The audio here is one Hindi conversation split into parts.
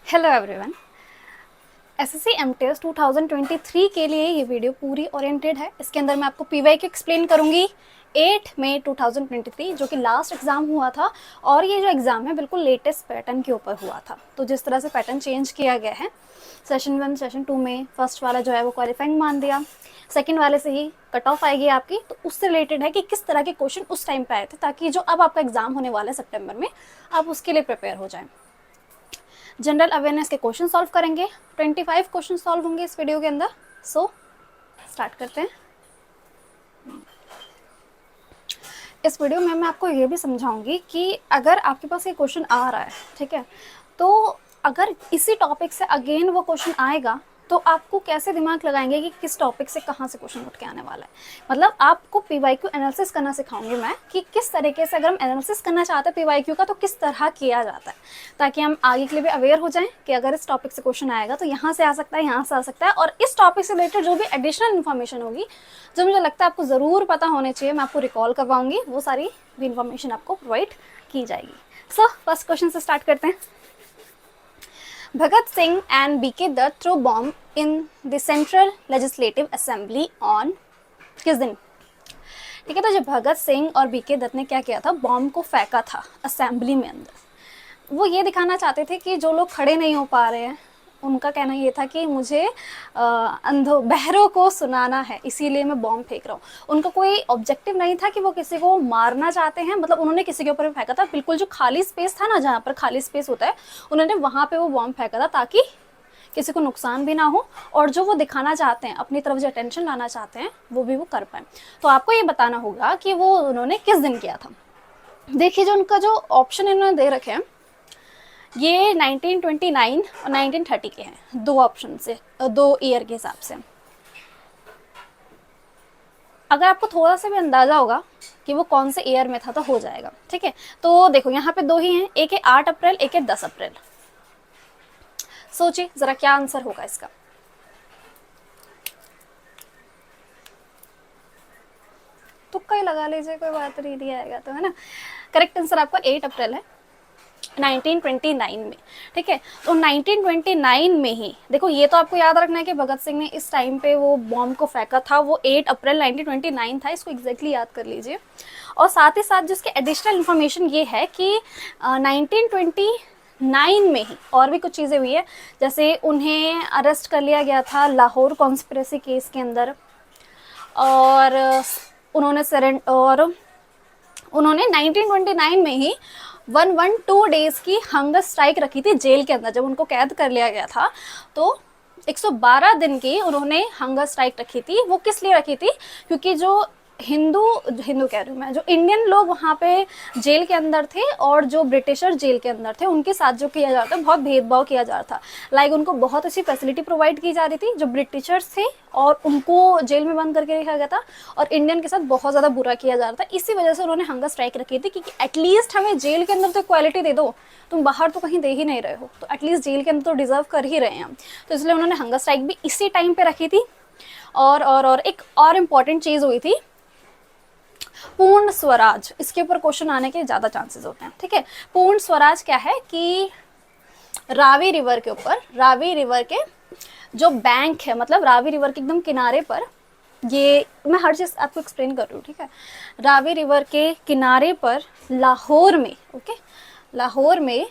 Hello everyone. एसएससी एमटीएस 2023 के लिए ये वीडियो पूरी ओरिएंटेड है। इसके अंदर मैं आपको पीवाई को एक्सप्लेन करूंगी 8 मई 2023 जो कि लास्ट एग्ज़ाम हुआ था। और ये जो एग्ज़ाम है बिल्कुल लेटेस्ट पैटर्न के ऊपर हुआ था। तो जिस तरह से पैटर्न चेंज किया गया है सेशन 1 सेशन 2 में फर्स्ट वाला जो है वो क्वालिफाइंग मान दिया, सेकंड वाले से ही कट ऑफ आएगी आपकी। तो उससे रिलेटेड है कि किस तरह के क्वेश्चन उस टाइम पे आए थे, ताकि जो अब आपका एग्ज़ाम होने वाला है सितंबर में आप उसके लिए प्रिपेयर हो जाएं। जनरल अवेयरनेस के क्वेश्चन सॉल्व करेंगे। 25 क्वेश्चन सॉल्व होंगे इस वीडियो के अंदर। सो स्टार्ट करते हैं। इस वीडियो में मैं आपको ये भी समझाऊंगी कि अगर आपके पास ये क्वेश्चन आ रहा है, ठीक है, तो अगर इसी टॉपिक से अगेन वो क्वेश्चन आएगा तो आपको कैसे दिमाग लगाएंगे कि किस टॉपिक से कहाँ से क्वेश्चन उठ के आने वाला है। मतलब आपको पीवाईक्यू एनालिसिस करना सिखाऊंगी मैं कि किस तरीके से अगर हम एनालिसिस करना चाहते हैं पीवाईक्यू का तो किस तरह किया जाता है, ताकि हम आगे के लिए भी अवेयर हो जाएं कि अगर इस टॉपिक से क्वेश्चन आएगा तो यहाँ से आ सकता है, यहाँ से आ सकता है। और इस टॉपिक से रिलेटेड जो भी एडिशनल इन्फॉर्मेशन होगी जो मुझे लगता है आपको ज़रूर पता होने चाहिए, मैं आपको रिकॉल करवाऊंगी, वो सारी भी इन्फॉर्मेशन आपको प्रोवाइड की जाएगी। सो फर्स्ट क्वेश्चन से स्टार्ट करते हैं। Bhagat Singh and B.K. Dutt threw bomb in the Central Legislative Assembly on किस दिन? ठीक है, तो जब भगत सिंह और बीके दत्त ने क्या किया था, बॉम्ब को फेंका था असेंबली में अंदर। वो ये दिखाना चाहते थे कि जो लोग खड़े नहीं हो पा रहे हैं उनका कहना ये था कि मुझे अंधों बहरों को सुनाना है, इसीलिए मैं बॉम्ब फेंक रहा हूँ। उनका कोई ऑब्जेक्टिव नहीं था कि वो किसी को मारना चाहते हैं। मतलब उन्होंने किसी के ऊपर फेंका था, बिल्कुल जो खाली स्पेस था ना, जहाँ पर खाली स्पेस होता है, उन्होंने वहाँ पे वो बॉम्ब फेंका था ताकि किसी को नुकसान भी ना हो और जो वो दिखाना चाहते हैं, अपनी तरफ जो अटेंशन लाना चाहते हैं, वो भी वो कर पाए। तो आपको ये बताना होगा कि वो उन्होंने किस दिन किया था। देखिए, जो उनका जो ऑप्शन इन्होंने दे रखे हैं ये 1929 और 1930 के हैं, दो ऑप्शन से, दो ईयर के हिसाब से। अगर आपको थोड़ा सा भी अंदाजा होगा कि वो कौन से ईयर में था तो हो जाएगा। ठीक है, तो देखो यहाँ पे दो ही हैं, एक है 8 अप्रैल, एक है 10 अप्रैल। सोचिए जरा क्या आंसर होगा इसका। तुक्का ही लगा लीजिए, कोई बात नहीं आएगा तो, है ना। करेक्ट आंसर आपका 8 अप्रैल है 1929 में। ठीक है, तो 1929 में ही देखो, ये तो आपको याद रखना है कि भगत सिंह ने इस टाइम पे वो बॉम्ब को फेंका था, वो 8 अप्रैल 1929 था, इसको एग्जैक्टली याद कर लीजिए। और साथ ही साथ जिसके एडिशनल इन्फॉर्मेशन ये है कि 1929 में ही और भी कुछ चीज़ें हुई है, जैसे उन्हें अरेस्ट कर लिया गया था लाहौर कॉन्स्पिरेसी केस के अंदर, और उन्होंने 1929 में ही 112 डेज की हंगर स्ट्राइक रखी थी जेल के अंदर। जब उनको कैद कर लिया गया था तो 112 दिन की उन्होंने हंगर स्ट्राइक रखी थी। वो किस लिए रखी थी? क्योंकि जो हिंदू कह रही हूँ मैं, जो इंडियन लोग वहाँ पे जेल के अंदर थे और जो ब्रिटिशर जेल के अंदर थे, उनके साथ जो किया जा रहा था, बहुत भेदभाव किया जा रहा था। लाइक उनको बहुत अच्छी फैसिलिटी प्रोवाइड की जा रही थी जो ब्रिटिशर्स थे, और उनको जेल में बंद करके रखा गया था, और इंडियन के साथ बहुत ज़्यादा बुरा किया जा रहा था। इसी वजह से उन्होंने हंगर स्ट्राइक रखी थी कि एटलीस्ट हमें जेल के अंदर तो क्वालिटी दे दो, तुम बाहर तो कहीं दे ही नहीं रहे हो, तो एटलीस्ट जेल के अंदर तो डिजर्व कर ही रहे हैं हम। तो इसलिए उन्होंने हंगर स्ट्राइक भी इसी टाइम पे रखी थी। और एक और इम्पॉर्टेंट चीज़ हुई थी, पूर्ण स्वराज। इसके ऊपर क्वेश्चन आने के ज़्यादा चांसेस होते हैं। ठीक है, पूर्ण स्वराज क्या है कि रावी रिवर के ऊपर, रावी रिवर के जो बैंक है, मतलब रावी रिवर के एकदम किनारे पर, ये मैं हर चीज़ आपको एक्सप्लेन कर रही हूँ। ठीक है, रावी रिवर के किनारे पर लाहौर में, ओके, लाहौर में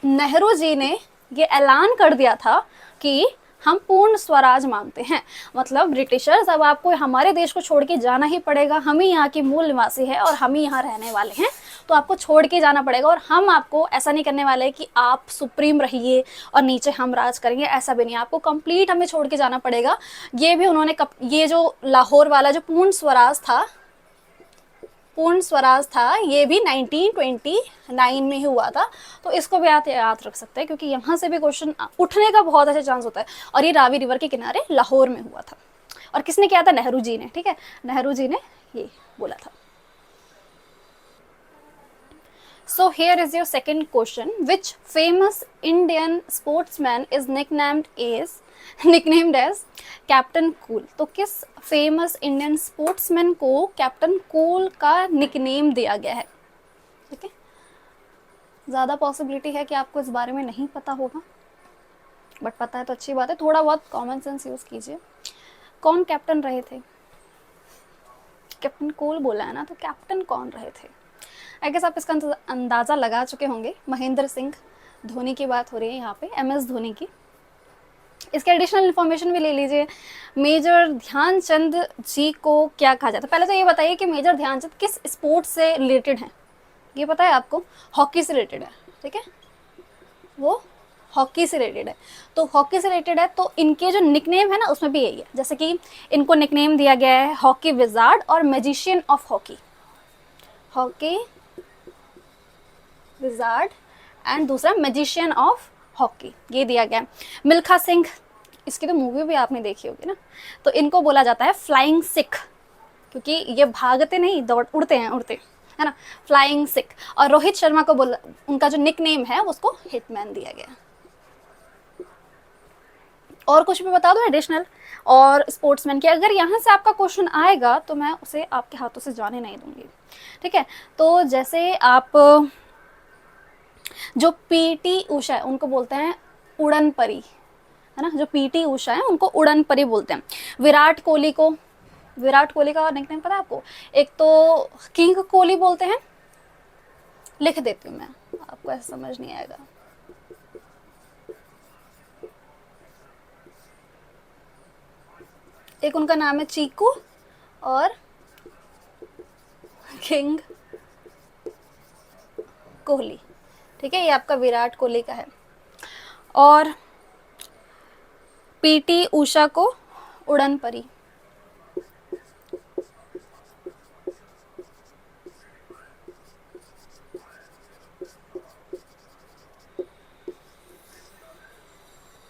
नेहरू जी ने ये ऐलान कर दिया था कि हम पूर्ण स्वराज मांगते हैं। मतलब ब्रिटिशर्स, अब आपको हमारे देश को छोड़ के जाना ही पड़ेगा, हम ही यहाँ के मूल निवासी हैं और हम ही यहाँ रहने वाले हैं, तो आपको छोड़ के जाना पड़ेगा। और हम आपको ऐसा नहीं करने वाले कि आप सुप्रीम रहिए और नीचे हम राज करेंगे, ऐसा भी नहीं, आपको कंप्लीट हमें छोड़ के जाना पड़ेगा। ये भी उन्होंने ये जो लाहौर वाला जो पूर्ण स्वराज था ये भी 1929 में ही हुआ था। तो इसको भी आप याद रख सकते हैं, क्योंकि यहाँ से भी क्वेश्चन उठने का बहुत अच्छा चांस होता है। और ये रावी रिवर के किनारे लाहौर में हुआ था। और किसने किया था? नेहरू जी ने। ठीक है, नेहरू जी ने ये बोला था। So here is your second question. Which famous Indian sportsman is nicknamed as captain cool? तो किस फेमस इंडियन स्पोर्ट्समैन को कैप्टन कूल का निकनेम दिया गया है? ठीक है, ज़्यादा पॉसिबिलिटी है कि आपको इस बारे में नहीं पता होगा, बट पता है तो अच्छी बात है, थोड़ा बहुत कॉमन सेंस यूज़ कीजिए। कौन कैप्टन रहे थे? कैप्टन कूल बोला है ना, तो कैप्टन कौन रहे थे? आई गेस आप इसका अंदाज़ा लगा चुके होंगे। महेंद्र सिंह धोनी की बात हो रही है यहाँ पे, MS धोनी की। इसके एडिशनल इन्फॉर्मेशन भी ले लीजिए। मेजर ध्यानचंद जी को क्या कहा जाता है? पहले तो ये बताइए कि मेजर ध्यानचंद किस स्पोर्ट से रिलेटेड हैं? ये पता है आपको? हॉकी से रिलेटेड है, ठीक है, वो हॉकी से रिलेटेड है। तो हॉकी से रिलेटेड है तो इनके जो निकनेम है ना उसमें भी यही है। जैसे कि इनको निकनेम दिया गया है हॉकी विजार्ड और magician of hockey, hockey wizard and दूसरा मैजिशियन ऑफ हॉकी, ये दिया गया है। मिल्खा सिंह, इसकी तो मूवी भी आपने देखी होगी ना, तो इनको बोला जाता है फ्लाइंग सिख, क्योंकि ये भागते नहीं, दौड़ उड़ते हैं, उड़ते है ना, फ्लाइंग सिख। और रोहित शर्मा को बोला, उनका जो निकनेम है उसको हिटमैन दिया गया। और कुछ भी बता दो एडिशनल और स्पोर्ट्समैन की? अगर यहाँ से आपका क्वेश्चन आएगा तो मैं उसे आपके हाथों से जाने नहीं दूंगी, ठीक है। तो जैसे आप जो PT उषा है उनको बोलते हैं उड़न परी, है ना, जो PT उषा है उनको उड़न परी बोलते हैं। विराट कोहली को, विराट कोहली का निकनेम पता है आपको? एक तो किंग कोहली बोलते हैं, लिख देती हूँ मैं, आपको ऐसा समझ नहीं आएगा। एक उनका नाम है चीकू और किंग कोहली, ठीक है, ये आपका विराट कोहली का है। और PT उषा को उड़न परी।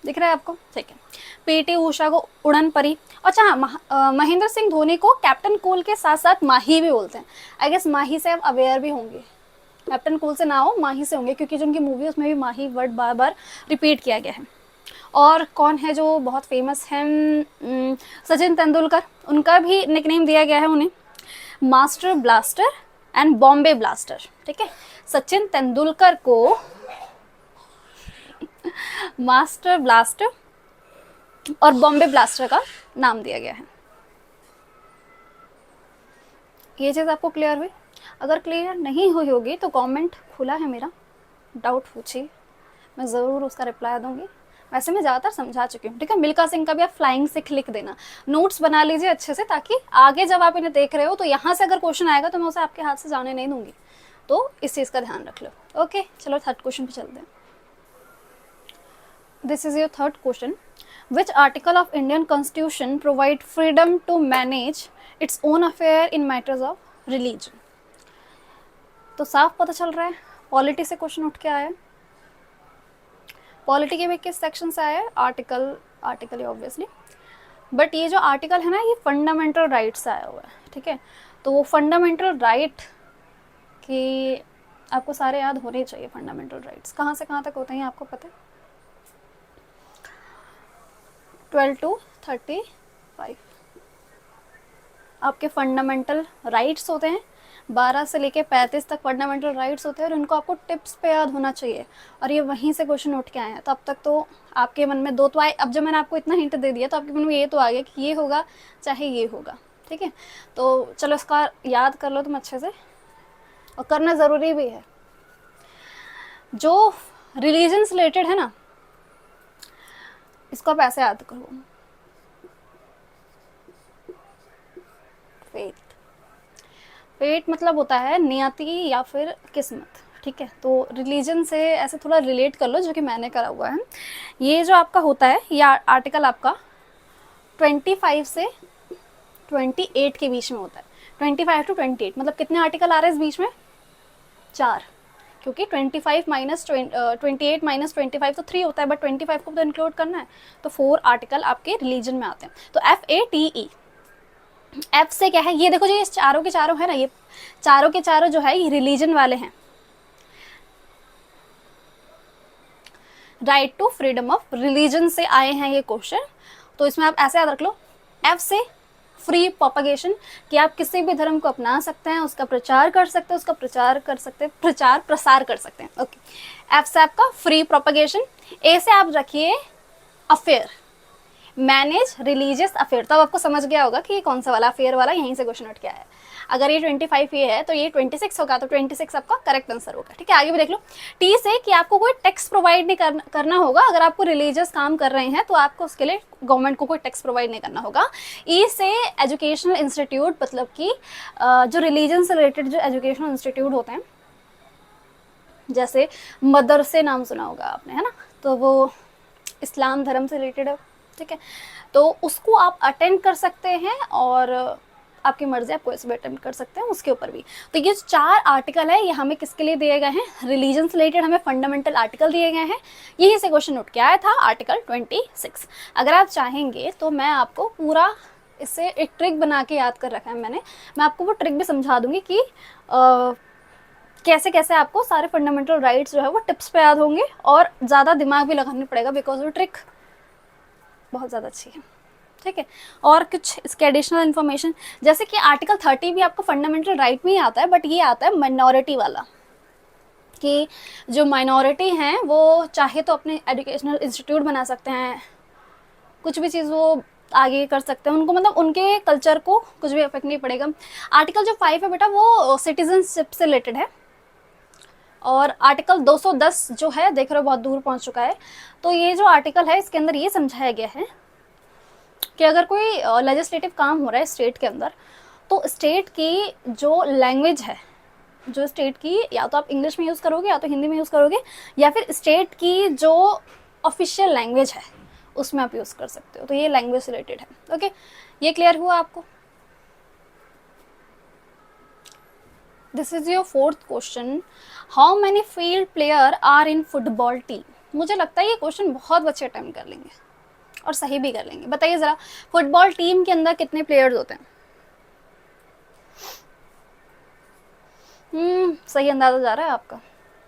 दिख रहा है आपको? ठीक है, PT उषा को उड़न परी। अच्छा हाँ, महेंद्र सिंह धोनी को कैप्टन कूल के साथ साथ माही भी बोलते हैं। आई गेस माही से आप अवेयर भी होंगे, कैप्टन कूल से ना हो, माही से होंगे, क्योंकि जो उनकी मूवी उसमें भी माही वर्ड बार बार रिपीट किया गया है। और कौन है जो बहुत फेमस है? सचिन तेंदुलकर, उनका भी निकनेम दिया गया है उन्हें master blaster and Bombay blaster, ठीक है। सचिन तेंदुलकर को मास्टर ब्लास्टर और बॉम्बे ब्लास्टर का नाम दिया गया है। ये चीज़ आपको क्लियर हुई? अगर क्लियर नहीं हुई होगी तो कमेंट खुला है मेरा, डाउट पूछिए, मैं ज़रूर उसका रिप्लाई दूंगी। वैसे मैं ज़्यादातर समझा चुकी हूँ, ठीक है। मिल्खा सिंह का भी आप फ्लाइंग सिख लिख देना, नोट्स बना लीजिए अच्छे से, ताकि आगे जब आप इन्हें देख रहे हो तो यहाँ से अगर क्वेश्चन आएगा तो मैं उसे आपके हाथ से जाने नहीं दूंगी, तो इस चीज़ का ध्यान रख लो। ओके, चलो थर्ड क्वेश्चन पे चलते हैं। This is your third question. Which article of Indian Constitution provide freedom to manage its own affair in matters of religion? तो साफ पता चल रहा है पॉलिटी से क्वेश्चन उठ के आया है। पॉलिटी के भी किस सेक्शन से आया है? आर्टिकल ऑब्वियसली, बट ये जो आर्टिकल है ना ये फंडामेंटल राइट से आया हुआ है, ठीक है। तो वो फंडामेंटल राइट की आपको सारे याद होने चाहिए। फंडामेंटल राइट्स कहाँ से कहाँ तक होते हैं आपको पता है? 12 to 35 आपके फंडामेंटल राइट्स होते हैं। 12 से लेके 35 तक फंडामेंटल राइट्स होते हैं और इनको आपको टिप्स पे याद होना चाहिए, और ये वहीं से क्वेश्चन उठ के आए हैं। तो अब तक तो आपके मन में दो तो आए, अब जब मैंने आपको इतना हिंट दे दिया तो आपके मन में ये तो आ गया कि ये होगा चाहे ये होगा, ठीक है। तो चलो इसका याद कर लो तुम अच्छे से, और करना ज़रूरी भी है। जो रिलीजन से रिलेटेड है ना, इसको आप ऐसे याद करो, फेट मतलब होता है नियति या फिर किस्मत, ठीक है। तो रिलीजन से ऐसे थोड़ा रिलेट कर लो, जो कि मैंने करा हुआ है। ये जो आपका होता है, ये आर्टिकल आपका 25 से 28 के बीच में होता है। 25 to 28 मतलब कितने आर्टिकल आ रहे हैं इस बीच में? 4, क्योंकि 25 माइनस 28 माइनस 25 तो 3 होता है, बट 25 को तो इंक्लूड करना है, तो 4 आर्टिकल आपके रिलीजन में आते हैं। तो FATE, F से क्या है? ये देखो, जो ये चारों के चारों है ना, ये चारों के चारों जो है ये रिलीजन वाले हैं। Right to freedom of religion से आए हैं ये क्वेश्चन, तो इसमें आप ऐसे याद रख लो, F से फ्री प्रोपगेशन, कि आप किसी भी धर्म को अपना सकते हैं, उसका प्रचार कर सकते हैं, उसका प्रचार कर सकते हैं, प्रचार प्रसार कर सकते हैं। ओके, एफ से आपका फ्री प्रोपगेशन। ए से आप रखिए अफेयर, मैनेज रिलीजियस अफेयर। तो अब आपको समझ गया होगा कि ये कौन सा वाला अफेयर वाला यहीं से क्वेश्चन उठ के आया है। अगर ये 25 ये है तो ये 26 होगा, तो 26 आपका करेक्ट आंसर होगा। ठीक है, आगे भी देख लो। टी से कि आपको कोई टैक्स प्रोवाइड नहीं करना होगा, अगर आपको रिलीजियस काम कर रहे हैं तो आपको उसके लिए गवर्नमेंट को कोई टैक्स प्रोवाइड नहीं करना होगा। ई से एजुकेशनल इंस्टीट्यूट, मतलब कि जो रिलीजन से रिलेटेड जो एजुकेशनल इंस्टीट्यूट होते हैं, जैसे मदरसे नाम सुना होगा आपने, है ना, तो वो इस्लाम धर्म से रिलेटेड है। ठीक है, तो उसको आप अटेंड कर सकते हैं और आपकी मर्जी, आप कोई से भी अटेंड कर सकते हैं उसके ऊपर भी। तो ये 4 आर्टिकल है, ये हमें किसके लिए दिए गए हैं, रिलीजन से रिलेटेड हमें फंडामेंटल आर्टिकल दिए गए हैं। यही से क्वेश्चन उठ के आया था, आर्टिकल 26। अगर आप चाहेंगे तो मैं आपको पूरा इससे एक ट्रिक बना के याद कर रखा है मैंने, मैं आपको वो ट्रिक भी समझा दूंगी कि कैसे कैसे आपको सारे फंडामेंटल राइट्स जो है वो टिप्स पे याद होंगे, और ज़्यादा दिमाग भी लगाना पड़ेगा, बिकॉज वो ट्रिक बहुत ज़्यादा अच्छी है। ठीक है, और कुछ इसके एडिशनल इन्फॉर्मेशन, जैसे कि आर्टिकल 30 भी आपको फंडामेंटल राइट में ही आता है, बट ये आता है माइनॉरिटी वाला, कि जो माइनॉरिटी हैं वो चाहे तो अपने एजुकेशनल इंस्टीट्यूट बना सकते हैं, कुछ भी चीज़ वो आगे कर सकते हैं, उनको मतलब उनके कल्चर को कुछ भी इफेक्ट नहीं पड़ेगा। आर्टिकल जो 5 है बेटा वो सिटीजनशिप से रिलेटेड है, और आर्टिकल 210 जो है देख रहे हो बहुत दूर पहुंच चुका है। तो ये जो आर्टिकल है इसके अंदर ये समझाया गया है कि अगर कोई लेजिस्लेटिव काम हो रहा है स्टेट के अंदर, तो स्टेट की जो लैंग्वेज है, जो स्टेट की, या तो आप इंग्लिश में यूज़ करोगे या तो हिंदी में यूज़ करोगे, या फिर स्टेट की जो ऑफिशियल लैंग्वेज है उसमें आप यूज़ कर सकते हो। तो ये लैंग्वेज से रिलेटेड है। ओके, ये क्लियर हुआ आपको? This is your 4th question, how many field player are in football team. मुझे लगता है ये क्वेश्चन बहुत बच्चे अटेम्प्ट कर लेंगे और सही भी कर लेंगे। बताइए ज़रा, फुटबॉल टीम के अंदर कितने प्लेयर्स होते हैं? सही अंदाज़ा जा रहा है आपका,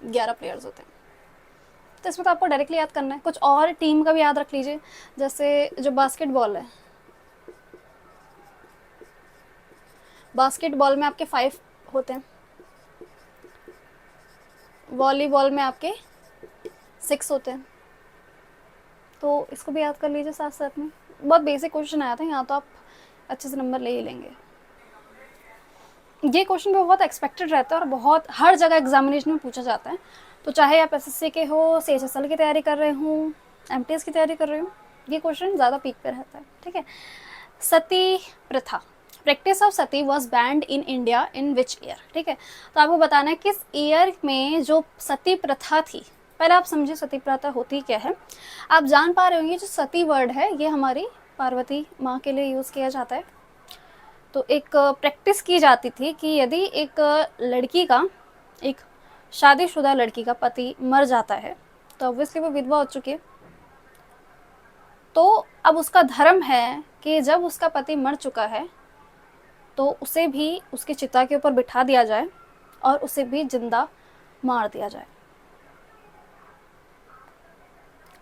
11 प्लेयर्स होते हैं। तो इसमें तो आपको डायरेक्टली याद करना है। कुछ और टीम का भी याद रख लीजिए, जैसे जो बास्केटबॉल है, बास्केटबॉल में आपके 5 होते हैं, वॉलीबॉल में आपके 6 होते हैं, तो इसको भी याद कर लीजिए साथ साथ में। बहुत बेसिक क्वेश्चन आया था, यहाँ तो आप अच्छे से नंबर ले ही लेंगे। ये क्वेश्चन भी बहुत एक्सपेक्टेड रहता है और बहुत हर जगह एग्जामिनेशन में पूछा जाता है। तो चाहे आप एसएससी के हो, CHSL की तैयारी कर रहे हो, MTS की तैयारी कर रहे हो, ये क्वेश्चन ज़्यादा पीक पे रहता है। ठीक है, सती प्रथा, practice of Sati was banned in India in which year. ठीक है, तो आपको बताना है किस ईयर में जो सती प्रथा थी। पहले आप समझिए सती प्रथा होती क्या है। आप जान पा रहे होंगे जो सती वर्ड है ये हमारी पार्वती माँ के लिए यूज़ किया जाता है। तो एक प्रैक्टिस की जाती थी कि यदि एक लड़की का, एक शादीशुदा लड़की का पति मर जाता है, तो ऑब्वियसली वो विधवा हो चुकी है, तो अब उसका धर्म है कि जब उसका पति मर चुका है तो उसे भी उसकी चिता के ऊपर बिठा दिया जाए और उसे भी जिंदा मार दिया जाए।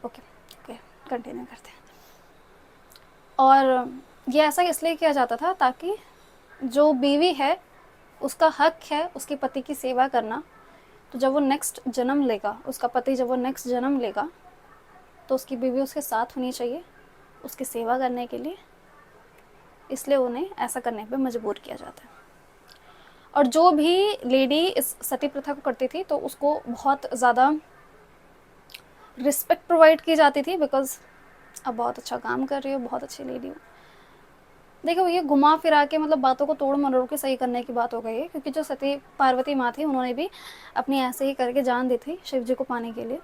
ओके ओके, कंटिन्यू करते हैं। और ये ऐसा इसलिए किया जाता था ताकि जो बीवी है उसका हक है उसके पति की सेवा करना, तो जब वो नेक्स्ट जन्म लेगा, उसका पति जब वो नेक्स्ट जन्म लेगा तो उसकी बीवी उसके साथ होनी चाहिए उसकी सेवा करने के लिए, इसलिए उन्हें ऐसा करने पे मजबूर किया जाता है। और जो भी लेडी इस सती प्रथा को करती थी तो उसको बहुत ज़्यादा रिस्पेक्ट प्रोवाइड की जाती थी, बिकॉज अब बहुत अच्छा काम कर रही हो, बहुत अच्छी लेडी हो। देखो ये घुमा फिरा के मतलब बातों को तोड़ मरोड़ के सही करने की बात हो गई है, क्योंकि जो सती पार्वती माँ थी उन्होंने भी अपनी ऐसे ही करके जान दी थी शिव जी को पाने के लिए,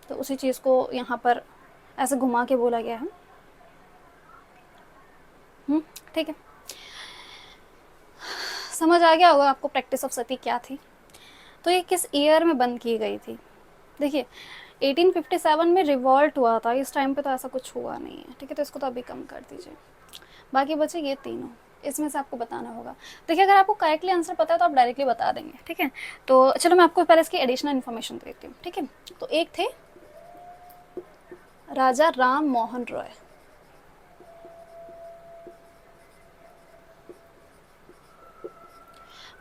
तो उसी चीज़ को यहाँ पर ऐसे घुमा के बोला गया है। ठीक है, समझ आ गया होगा आपको प्रैक्टिस ऑफ सती क्या थी। तो ये किस ईयर में बंद की गई थी? देखिए 1857 में रिवॉल्ट हुआ था, इस टाइम पे तो ऐसा कुछ हुआ नहीं है। ठीक है, तो इसको तो अभी कम कर दीजिए। बाकी बचे ये तीनों, इसमें से आपको बताना होगा। देखिए अगर आपको करेक्टली आंसर पता है तो आप डायरेक्टली बता देंगे। ठीक है, तो चलो मैं आपको पहले इसकी एडिशनल इन्फॉर्मेशन देती हूँ। ठीक है, तो एक थे राजा राम मोहन रॉय,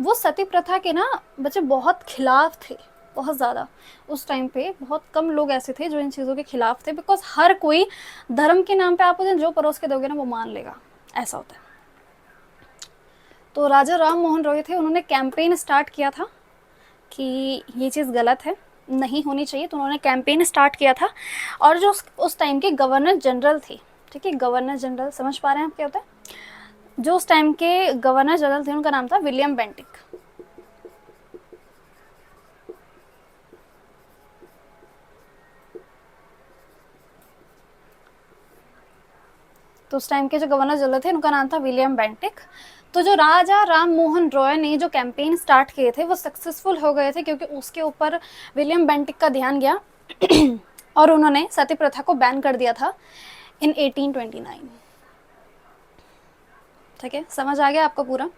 वो सती प्रथा के ना बच्चे बहुत खिलाफ थे, बहुत ज़्यादा। उस टाइम पे बहुत कम लोग ऐसे थे जो इन चीज़ों के खिलाफ थे, बिकॉज हर कोई धर्म के नाम पे आप उन्हें जो परोस के दोगे ना वो मान लेगा, ऐसा होता है। तो राजा राम मोहन रॉय थे, उन्होंने कैंपेन स्टार्ट किया था कि ये चीज़ गलत है, नहीं होनी चाहिए, तो उन्होंने कैंपेन स्टार्ट किया था। और जो उस टाइम के गवर्नर जनरल थे, ठीक है, गवर्नर जनरल, समझ पा रहे हैं आप क्या होता है? जो उस टाइम के गवर्नर जनरल थे उनका नाम था विलियम बेंटिक। तो उस टाइम के जो गवर्नर जनरल थे उनका नाम था विलियम बेंटिक। तो जो राजा राम मोहन रॉय ने जो कैंपेन स्टार्ट किए थे वो सक्सेसफुल हो गए थे, क्योंकि उसके ऊपर विलियम बेंटिक का ध्यान गया और उन्होंने सती प्रथा को बैन कर दिया था इन 1829। ठीक है, समझ आ गया आपको पूरा?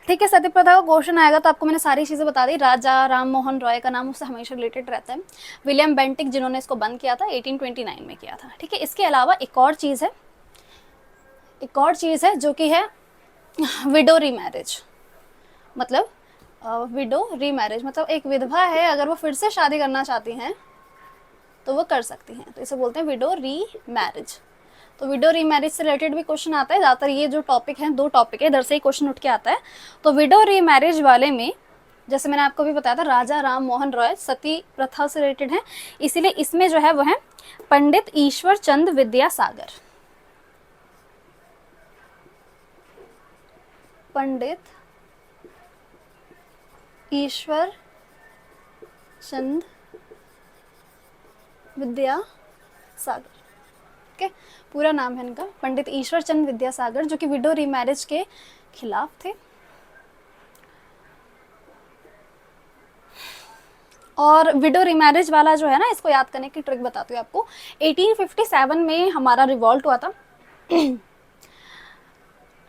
ठीक है, सती प्रथा का क्वेश्चन आएगा तो आपको मैंने सारी चीज़ें बता दी। राजा राम मोहन रॉय का नाम उससे हमेशा रिलेटेड रहता है। विलियम बेंटिक जिन्होंने इसको बंद किया था 1829 में किया था। ठीक है, इसके अलावा एक और चीज़ है जो कि है विडो रीमैरिज। मतलब विडो रीमैरिज मतलब एक विधवा है, अगर वो फिर से शादी करना चाहती हैं तो वो कर सकती हैं, तो इसे बोलते हैं विडो रीमैरिज। तो विडो रीमैरिज से रिलेटेड भी क्वेश्चन आता है ज़्यादातर। ये जो टॉपिक है, 2 टॉपिक है, इधर से ही क्वेश्चन उठ के आता है। तो विडो रीमैरिज वाले में जैसे मैंने आपको भी बताया था, राजा राम मोहन रॉय सती प्रथा से रिलेटेड है, इसीलिए इसमें जो है वो है पंडित ईश्वर चंद विद्यासागर। पंडित ईश्वर चंद विद्यासागर, ठीक है, पूरा नाम है इनका पंडित ईश्वर चंद विद्यासागर, जो कि विडो रीमैरिज के खिलाफ थे। और विडो रीमैरिज वाला जो है ना, इसको याद करने की ट्रिक बताती हूँ आपको। 1857 में हमारा रिवॉल्ट हुआ था,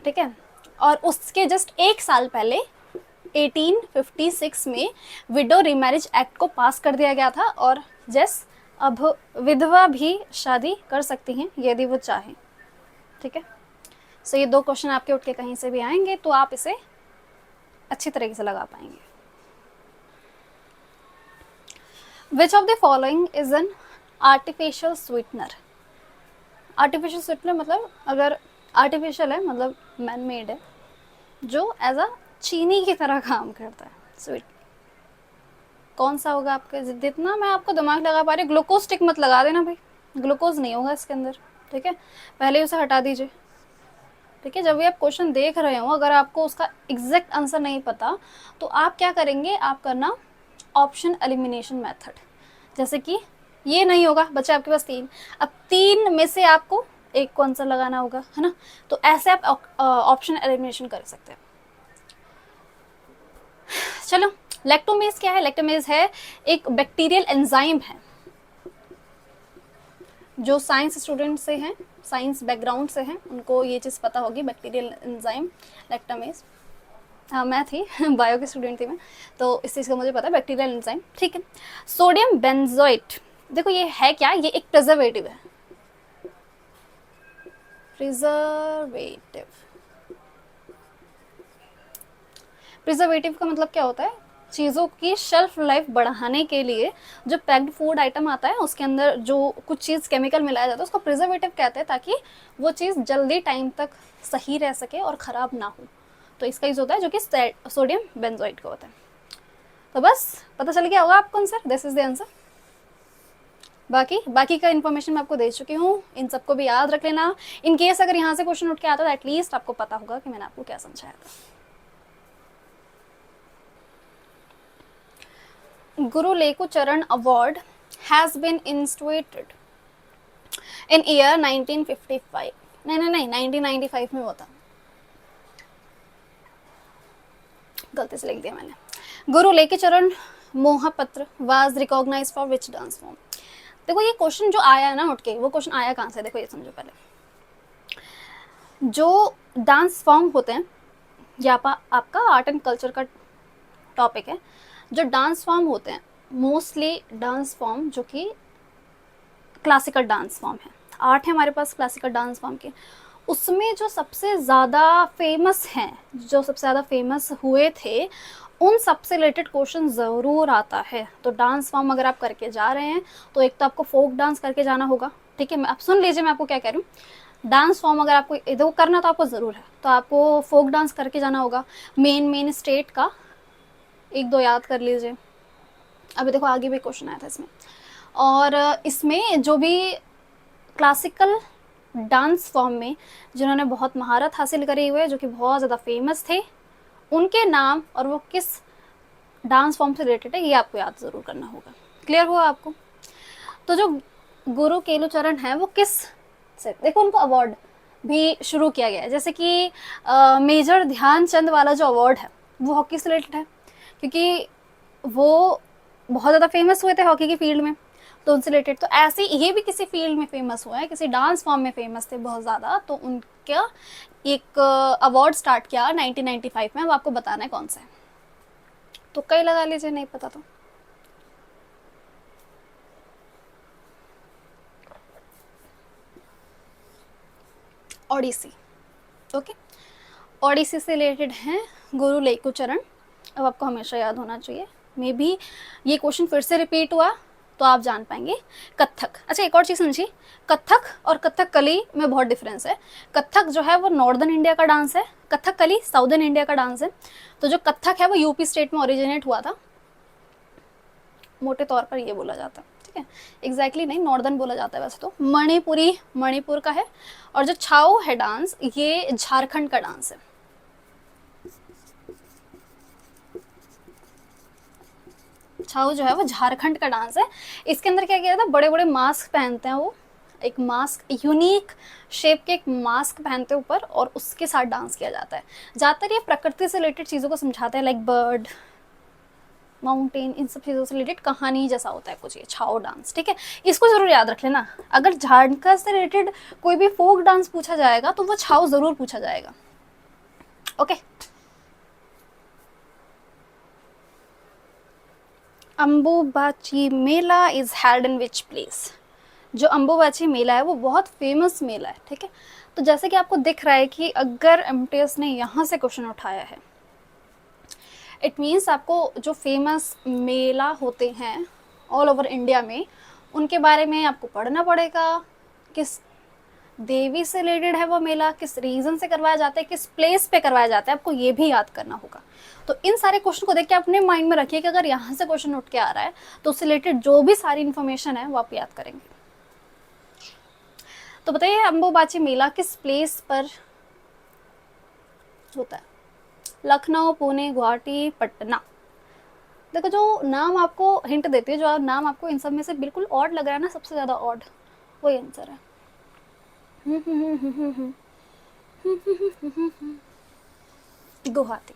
ठीक है, और उसके जस्ट 1 साल पहले 1856 में विडो रीमैरिज एक्ट को पास कर दिया गया था। और जस अब विधवा भी शादी कर सकती हैं यदि वो चाहें। ठीक है, सो ये 2 क्वेश्चन आपके उठ के कहीं से भी आएंगे तो आप इसे अच्छी तरीके से लगा पाएंगे। Which of the following is an artificial sweetener? Artificial sweetener मतलब अगर आर्टिफिशियल है मतलब मैन मेड है, जो एज अ चीनी की तरह काम करता है, स्वीट। कौन सा होगा आपके? जितना मैं आपको दिमाग लगा पा रही, ग्लूकोज स्टिक मत लगा देना भाई, ग्लूकोज नहीं होगा इसके अंदर। ठीक है, पहले उसे हटा दीजिए। ठीक है, जब भी आप क्वेश्चन देख रहे हो, अगर आपको उसका एग्जैक्ट आंसर नहीं पता तो आप क्या करेंगे, आप करना ऑप्शन एलिमिनेशन मेथड। जैसे कि ये नहीं होगा, बच्चे आपके पास 3, अब 3 में से आपको एक को आंसर लगाना होगा, है ना? तो ऐसे आप ऑप्शन एलिमिनेशन कर सकते हैं। चलो, लैक्टोमेज क्या है? लैक्टोमेज है एक बैक्टीरियल एंजाइम है। जो साइंस स्टूडेंट से हैं, साइंस बैकग्राउंड से हैं, उनको ये चीज़ पता होगी, बैक्टीरियल एंजाइम लैक्टोमेज। हाँ, मैं थी बायो की स्टूडेंट थी मैं, तो इस चीज़ का मुझे पता है, बैक्टीरियल एंजाइम। ठीक है, सोडियम बेंजोएट, देखो ये है क्या? ये एक प्रिजर्वेटिव है। प्रिजर्वेटिव का मतलब क्या होता है? चीज़ों की शेल्फ लाइफ बढ़ाने के लिए जो पैक्ड फूड आइटम आता है उसके अंदर जो कुछ चीज़ केमिकल मिलाया जाता है उसको प्रिजर्वेटिव कहते हैं, ताकि वो चीज़ जल्दी टाइम तक सही रह सके और ख़राब ना हो। तो इसका यूज़ होता है, जो कि सोडियम बेंजोएट का होता है। तो बस पता चल गया होगा आपको answer, this is the answer. बाकी का इन्फॉर्मेशन मैं आपको दे चुकी हूँ, इन सबको भी याद रख लेना। इन केस अगर यहाँ से क्वेश्चन उठ के आता है तो एटलीस्ट आपको पता होगा कि मैंने आपको क्या समझाया था। Guru लेखु Charan award has been instituted in year 1955। नहीं 1995 में हुआ था, गलती से लिख दिया मैंने। Guru लेखु Charan Mohapatra was recognised for which dance form? देखो ये क्वेश्चन जो आया है ना उठ के, वो क्वेश्चन आया कहाँ से? देखो ये समझो पहले, जो डांस फॉर्म होते हैं, या आपका आर्ट एंड कल्चर का टॉपिक है, जो डांस फॉर्म होते हैं मोस्टली डांस फॉर्म जो कि क्लासिकल डांस फॉर्म है, 8 है हमारे पास क्लासिकल डांस फॉर्म के, उसमें जो सबसे ज़्यादा फेमस हैं, जो सबसे ज़्यादा फेमस हुए थे, उन सबसे रिलेटेड क्वेश्चन ज़रूर आता है। तो डांस फॉर्म अगर आप करके जा रहे हैं तो एक तो आपको फोक डांस करके जाना होगा, ठीक है। आप सुन लीजिए मैं आपको क्या कह रही हूँ। डांस फॉर्म अगर आपको इधर करना तो आपको ज़रूर है, तो आपको फोक डांस करके जाना होगा। मेन स्टेट का एक दो याद कर लीजिए, अभी देखो आगे भी क्वेश्चन आया था इसमें। और इसमें जो भी क्लासिकल डांस फॉर्म में जिन्होंने बहुत महारत हासिल करी हुई है, जो कि बहुत ज़्यादा फेमस थे, उनके नाम और वो किस डांस फॉर्म से रिलेटेड है, ये आपको याद ज़रूर करना होगा। क्लियर हुआ आपको? तो जो गुरु केलुचरण है वो किस से, देखो उनको अवार्ड भी शुरू किया गया है, जैसे कि मेजर ध्यानचंद वाला जो अवार्ड है वो हॉकी से रिलेटेड है, क्योंकि वो बहुत ज़्यादा फेमस हुए थे हॉकी की फील्ड में, तो उनसे रिलेटेड। तो ऐसे ये भी किसी फील्ड में फेमस हुआ है, किसी डांस फॉर्म में फेमस थे बहुत ज़्यादा, तो उनका एक अवार्ड स्टार्ट किया 1995 में। अब आपको बताना है कौन सा है, तो कई लगा लीजिए, नहीं पता तो। ओडिसी, ओके। ओडिसी से रिलेटेड हैं गुरु लेकुचरण। अब आपको हमेशा याद होना चाहिए, मे बी ये क्वेश्चन फिर से रिपीट हुआ तो आप जान पाएंगे। कथक, अच्छा एक और चीज़ समझिए, कथक और कथकली में बहुत डिफरेंस है। कथक जो है वो नॉर्दर्न इंडिया का डांस है, कथकली साउदर्न इंडिया का डांस है। तो जो कथक है वो यूपी स्टेट में ओरिजिनेट हुआ था, मोटे तौर पर ये बोला जाता है, ठीक है। एग्जैक्टली नहीं, नॉर्दर्न बोला जाता है वैसे तो। मणिपुरी मणिपुर का है, और जो छाऊ है डांस ये झारखंड का डांस है। छाऊ जो है वो झारखंड का डांस है। इसके अंदर क्या किया था, बड़े बड़े मास्क पहनते हैं वो, एक मास्क, यूनिक शेप के एक मास्क पहनते हैं ऊपर, और उसके साथ डांस किया जाता है। ज़्यादातर ये प्रकृति से रिलेटेड चीज़ों को समझाते हैं, लाइक बर्ड, माउंटेन, इन सब चीज़ों से रिलेटेड कहानी जैसा होता है कुछ ये छाओ डांस, ठीक है। इसको जरूर याद रख लेना, अगर झारखंड से रिलेटेड कोई भी फोक डांस पूछा जाएगा तो वो छाओ जरूर पूछा जाएगा, okay. Ambubachi Mela is held in which place? जो अम्बुबाची मेला है वो बहुत फेमस मेला है, ठीक है। तो जैसे कि आपको दिख रहा है कि अगर एमटीएस ने यहाँ से क्वेश्चन उठाया है, इट मीन्स आपको जो फेमस मेला होते हैं ऑल ओवर इंडिया में, उनके बारे में आपको पढ़ना पड़ेगा। किस देवी से रिलेटेड है वो मेला, किस रीजन से करवाया जाता है, किस प्लेस पे करवाया जाता है, आपको ये भी याद करना होगा। तो इन सारे क्वेश्चन को देख के अपने माइंड में रखिए कि अगर यहाँ से क्वेश्चन उठ के आ रहा है तो उससे रिलेटेड जो भी सारी इन्फॉर्मेशन है वो आप याद करेंगे। तो बताइए अम्बुबाची मेला किस प्लेस पर होता है? लखनऊ, पुणे, गुवाहाटी, पटना। देखो जो नाम आपको हिंट देती है, जो नाम आपको इन सब में से बिल्कुल ऑड लग रहा है ना, सबसे ज़्यादा ऑड, वही आंसर है। गुवाहाटी।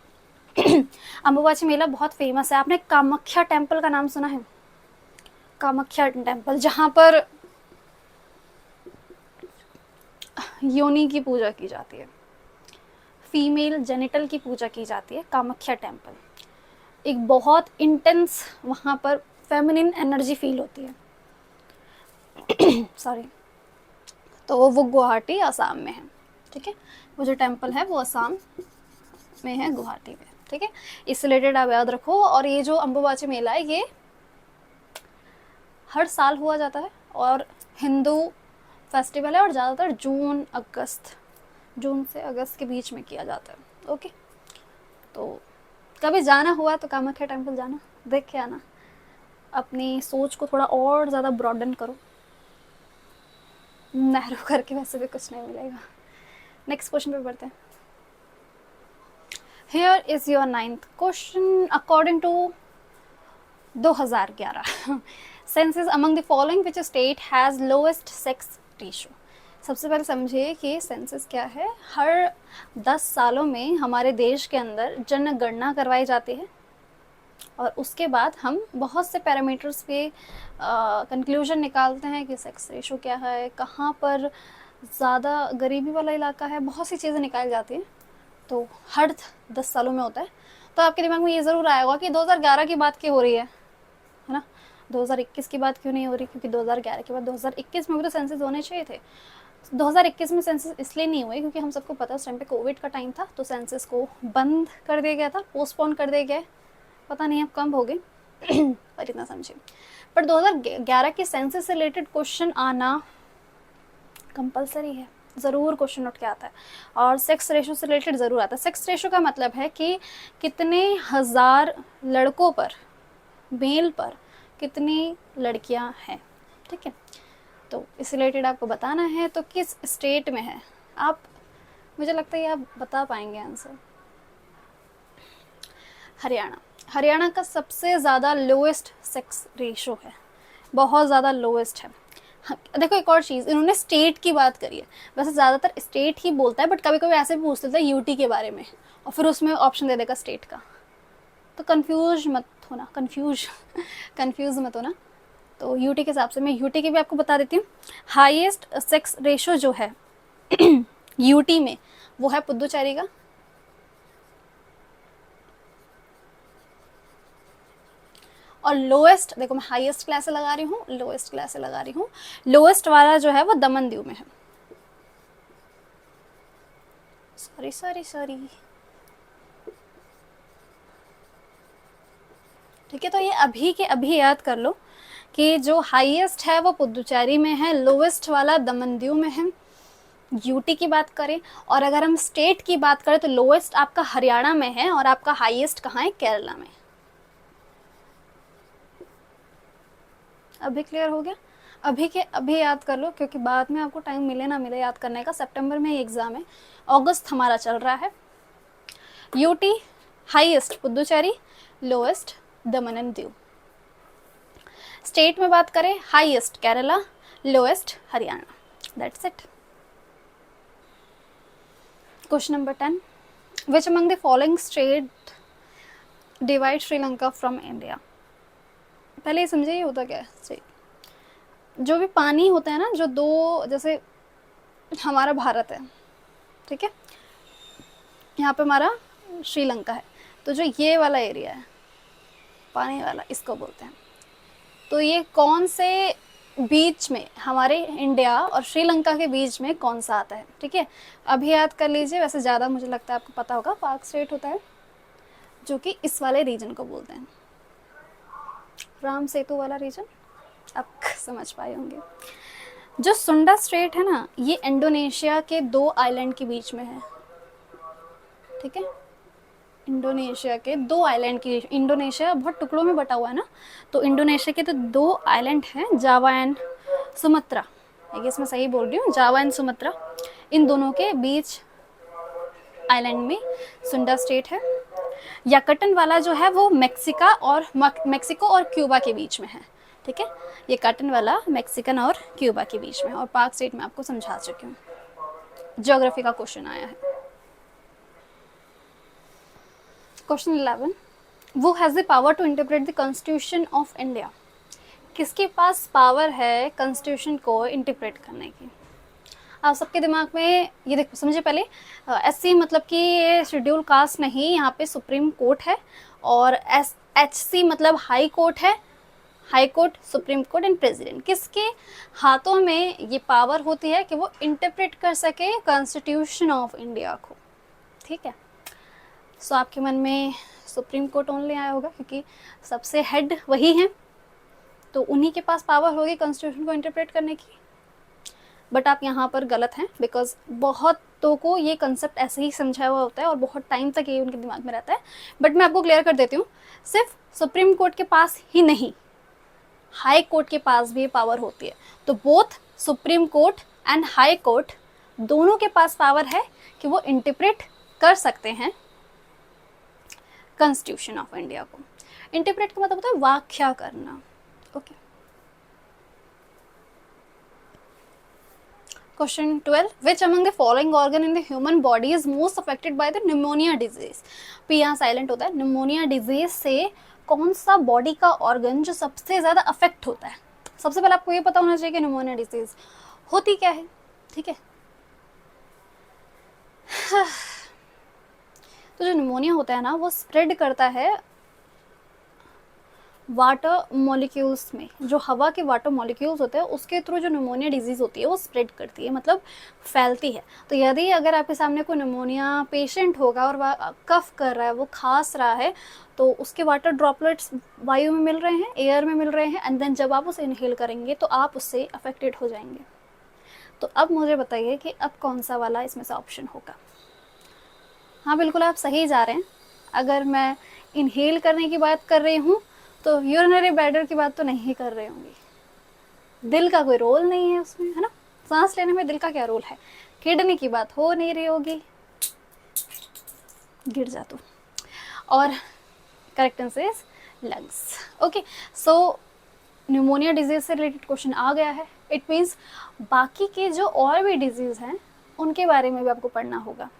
अम्बुबाची मेला बहुत फेमस है। आपने कामाख्या टेम्पल का नाम सुना है? कामाख्या टेम्पल, जहाँ पर योनि की पूजा की जाती है, फीमेल जेनिटल की पूजा की जाती है। कामाख्या टेम्पल एक बहुत इंटेंस, वहाँ पर फेमिनिन एनर्जी फील होती है। सॉरी। तो वो गुवाहाटी असम में है, ठीक है। वो जो टेम्पल है वो असम में है, गुवाहाटी में, ठीक है। इससे रिलेटेड आप याद रखो। और ये जो अम्बुबाची मेला है ये हर साल हुआ जाता है, और हिंदू फेस्टिवल है, और ज़्यादातर जून से अगस्त के बीच में किया जाता है, ओके। तो कभी जाना हुआ तो कामाख्या टेम्पल जाना, देख के आना, अपनी सोच को थोड़ा और ज़्यादा ब्रॉडन करो, नैरो करके वैसे भी कुछ नहीं मिलेगा। नेक्स्ट क्वेश्चन पे बढ़ते हैं। Here is your 9th question. According to 2011 census among the following which state has lowest sex ratio? सबसे पहले समझिए कि सेंसस क्या है। हर 10 सालों में हमारे देश के अंदर जनगणना करवाई जाती है, और उसके बाद हम बहुत से पैरामीटर्स पे कंक्लूजन निकालते हैं कि सेक्स रेशो क्या है, कहाँ पर ज़्यादा गरीबी वाला इलाका है, बहुत सी चीज़ें निकाली जाती हैं। तो हर 10 सालों में होता है। तो आपके दिमाग में ये ज़रूर आया होगा कि 2011 की बात क्यों हो रही है ना, 2021 की बात क्यों नहीं हो रही? क्योंकि 2011 के बाद 2021 में भी तो सेंसस होने चाहिए थे। 2021 में सेंसस इसलिए नहीं हुए क्योंकि हम सबको पता उस टाइम पे कोविड का टाइम था, तो सेंसस को बंद कर दिया गया था, पोस्टपोन कर दिया गया, पता नहीं अब कब हो गए पर इतना समझिए। पर 2011 के सेंसस से रिलेटेड क्वेश्चन आना कंपलसरी है, ज़रूर क्वेश्चन उठ के आता है, और सेक्स रेशो से रिलेटेड ज़रूर आता है। सेक्स रेशो का मतलब है कि कितने हज़ार लड़कों पर, मेल पर कितनी लड़कियां हैं, ठीक है। तो इस रिलेटेड आपको बताना है, तो किस स्टेट में है आप, मुझे लगता है आप बता पाएंगे आंसर। हरियाणा। हरियाणा का सबसे ज़्यादा लोएस्ट सेक्स रेशो है, बहुत ज़्यादा लोएस्ट है। हाँ, देखो एक और चीज़, इन्होंने स्टेट की बात करी है, वैसे ज़्यादातर स्टेट ही बोलता है, बट कभी कभी ऐसे भी पूछ लेता है यूटी के बारे में और फिर उसमें ऑप्शन दे देगा स्टेट का, तो कंफ्यूज मत होना, कंफ्यूज मत होना। तो यूटी के हिसाब से मैं यूटी की भी आपको बता देती हूँ। हाईएस्ट सेक्स रेशो जो है यूटी में वो है पुदुचेरी का, और लोएस्ट, देखो मैं हाईएस्ट क्लास से लगा रही हूँ, लोएस्ट क्लास से लगा रही हूँ, लोएस्ट वाला जो है वो दमन दीव में है। सॉरी ठीक है, तो ये अभी के अभी याद कर लो कि जो हाईएस्ट है वो पुदुचेरी में है, लोएस्ट वाला दमन दीव में है। यूटी की बात करें, और अगर हम स्टेट की बात करें तो लोएस्ट आपका हरियाणा में है और आपका हाईएस्ट कहाँ है, केरला में। अभी क्लियर हो गया, अभी के अभी याद कर लो, क्योंकि बाद में आपको टाइम मिले ना मिले याद करने का, सितंबर में एग्जाम है, अगस्त हमारा चल रहा है। UT highest Puducherry, lowest Daman and Diu. State में बात करें, highest Kerala, lowest Haryana, that's it. Question number 10, which among the following state divide Sri Lanka from India. पहले ये समझे ये होता क्या है, जो भी पानी होता है ना, जो दो, जैसे हमारा भारत है, ठीक है, यहाँ पे हमारा श्रीलंका है, तो जो ये वाला एरिया है पानी वाला, इसको बोलते हैं। तो ये कौन से बीच में, हमारे इंडिया और श्रीलंका के बीच में कौन सा आता है, ठीक है, अभी याद कर लीजिए। वैसे ज़्यादा मुझे लगता है आपको पता होगा, पाक स्टेट होता है जो कि इस वाले रीजन को बोलते हैं, राम सेतु वाला रीजन, आप समझ पाए होंगे। जो सुंडा स्ट्रेट है ना, ये इंडोनेशिया के दो आइलैंड के बीच में है, ठीक है, इंडोनेशिया के दो आइलैंड की, इंडोनेशिया बहुत टुकड़ों में बटा हुआ है ना, तो इंडोनेशिया के तो दो आइलैंड हैं, जावा एंड सुमात्रा, इसमें सही बोल रही हूँ, जावा एंड सुमात्रा, इन दोनों के बीच आइलैंड में सुंडा स्टेट है। याकटन वाला जो है वो मेक्सिको और क्यूबा के बीच में है, ठीक है, ये काटन वाला मेक्सिकन और क्यूबा के बीच में, और पाक स्टेट में आपको समझा चुकी हूँ, ज्योग्राफी का क्वेश्चन आया है। क्वेश्चन 11, वो has the power to interpret the constitution of India. किसके पास पावर है कॉन्स्टिट्यूशन को इंटरप्रेट करने की। आप सबके दिमाग में ये देखो, समझिए पहले, एससी मतलब कि ये शेड्यूल कास्ट नहीं, यहाँ पे सुप्रीम कोर्ट है, और एचसी मतलब हाई कोर्ट है, high court, supreme court and president. किसके हाथों में ये पावर होती है कि वो इंटरप्रेट कर सके कॉन्स्टिट्यूशन ऑफ इंडिया को, ठीक है। सो आपके मन में सुप्रीम कोर्ट ओनली आया होगा क्योंकि सबसे हेड वही हैं, तो उन्हीं के पास पावर होगी कॉन्स्टिट्यूशन को इंटरप्रेट करने की। बट आप यहाँ पर गलत हैं, बिकॉज बहुतों को ये कंसेप्ट ऐसे ही समझाया हुआ होता है और बहुत टाइम तक ये उनके दिमाग में रहता है। बट मैं आपको क्लियर कर देती हूँ, सिर्फ सुप्रीम कोर्ट के पास ही नहीं, हाई कोर्ट के पास भी पावर होती है। तो both supreme court and high court दोनों के पास पावर है कि वो इंटरप्रेट कर सकते हैं कॉन्स्टिट्यूशन ऑफ इंडिया को। इंटरप्रेट का मतलब होता है व्याख्या करना, okay. Question 12, which among the following organ in the human body is most affected by the pneumonia disease. P यहाँ साइलेंट होता है। निमोनिया डिजीज से कौन सा बॉडी का ऑर्गन जो सबसे ज्यादा अफेक्ट होता है। सबसे पहले आपको ये पता होना चाहिए कि निमोनिया डिजीज होती क्या है, ठीक है। तो जो निमोनिया होता है ना, वो स्प्रेड करता है वाटर मॉलिक्यूल्स में, जो हवा के वाटर मॉलिक्यूल्स होते हैं उसके थ्रू जो निमोनिया डिजीज़ होती है वो स्प्रेड करती है, मतलब फैलती है। तो यदि अगर आपके सामने कोई निमोनिया पेशेंट होगा और वह कफ कर रहा है, वो खांस रहा है, तो उसके वाटर ड्रॉपलेट्स वायु में मिल रहे हैं, एयर में मिल रहे हैं, एंड देन जब आप उसे इनहेल करेंगे तो आप उससे अफेक्टेड हो जाएंगे। तो अब मुझे बताइए कि अब कौन सा वाला इसमें से ऑप्शन होगा। हाँ बिल्कुल आप सही जा रहे हैं। अगर मैं इनहेल करने की बात कर रही हूँ तो यूरिनरी ब्लैडर की बात तो नहीं कर रही होंगी। दिल का कोई रोल नहीं है उसमें, है ना, सांस लेने में दिल का क्या रोल है। किडनी की बात हो नहीं रही होगी, गिर जा तू। और correct answer is lungs. Okay, so pneumonia disease से रिलेटेड क्वेश्चन आ गया है। इट मीन्स बाकी के जो और भी डिजीज़ हैं उनके बारे में भी आपको पढ़ना होगा।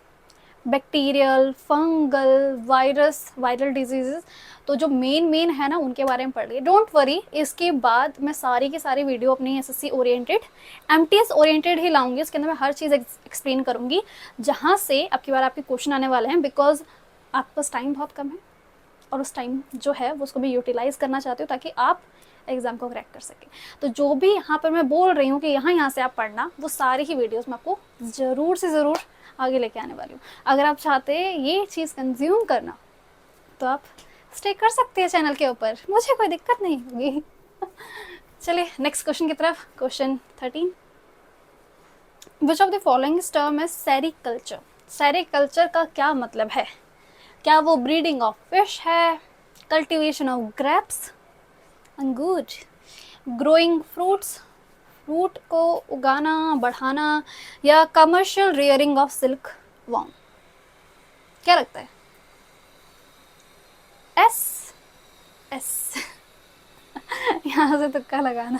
बैक्टीरियल, फंगल, वायरल डिजीजेस, तो जो मेन है ना उनके बारे में पढ़ लिए। डोंट वरी, इसके बाद मैं सारी की सारी वीडियो अपनी एसएससी ओरिएंटेड, एमटीएस ओरिएंटेड ही लाऊंगी। इसके अंदर मैं हर चीज़ एक्सप्लेन करूंगी जहाँ से अब की बार आपके क्वेश्चन आने वाले हैं, बिकॉज आपके पास टाइम बहुत कम है और उस टाइम जो है वो उसको भी यूटिलाइज़ करना चाहती हूँ ताकि आप एग्ज़ाम को क्रैक कर सकें। तो जो भी यहाँ पर मैं बोल रही हूँ कि यहाँ से आप पढ़ना, वो सारी ही वीडियोस मैं आपको ज़रूर से ज़रूर आगे लेके आने वाली हूँ। अगर आप चाहते हैं ये चीज़ कंज्यूम करना तो आप स्टे कर सकते हैं चैनल के ऊपर, मुझे कोई दिक्कत नहीं होगी। चलिए नेक्स्ट क्वेश्चन की तरफ। Question 13, which of the following term is sericulture. Sericulture का क्या मतलब है? क्या वो ब्रीडिंग ऑफ फिश है, कल्टीवेशन ऑफ ग्रेप्स, अंगूर, ग्रोइंग फ्रूट्स, फ्रूट को उगाना, बढ़ाना, या commercial rearing of silk worm? क्या लगता है? एस यहाँ से तुक्का लगाना।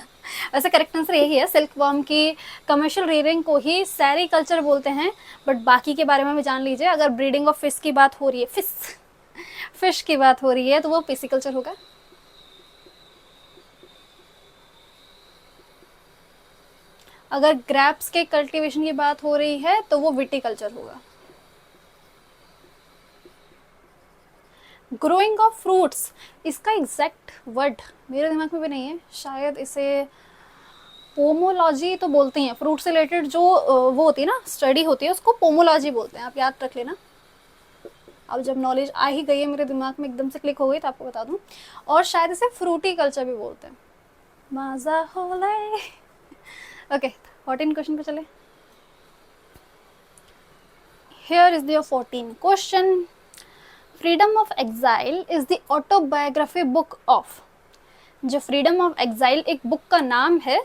वैसे करेक्ट आंसर यही है, सिल्क वॉर्म की कमर्शियल रेयरिंग को ही सेरिकल्चर बोलते हैं। बट बाकी के बारे में भी जान लीजिए। अगर ब्रीडिंग ऑफ फिश की बात हो रही है, फिश की बात हो रही है तो वो पिसिकल्चर होगा। अगर ग्रेप्स के कल्टीवेशन की बात हो रही है तो वो विटिकल्चर होगा। ग्रोइंग ऑफ फ्रूट्स, इसका एग्जैक्ट वर्ड मेरे दिमाग में भी नहीं है, शायद इसे पोमोलॉजी तो बोलते हैं। फ्रूट से रिलेटेड जो वो होती है ना, स्टडी होती है, उसको पोमोलॉजी बोलते हैं, आप याद रख लेना। अब जब नॉलेज आ ही गई है मेरे दिमाग में, एकदम से क्लिक हो गई, तो आपको बता दूं। और शायद इसे फ्रूटी कल्चर भी बोलते हैं। मजा हो ओके, 14 क्वेश्चन पे चले। Here is your 14 question. Freedom of Exile is the autobiography book of। जो Freedom of Exile एक बुक का नाम है,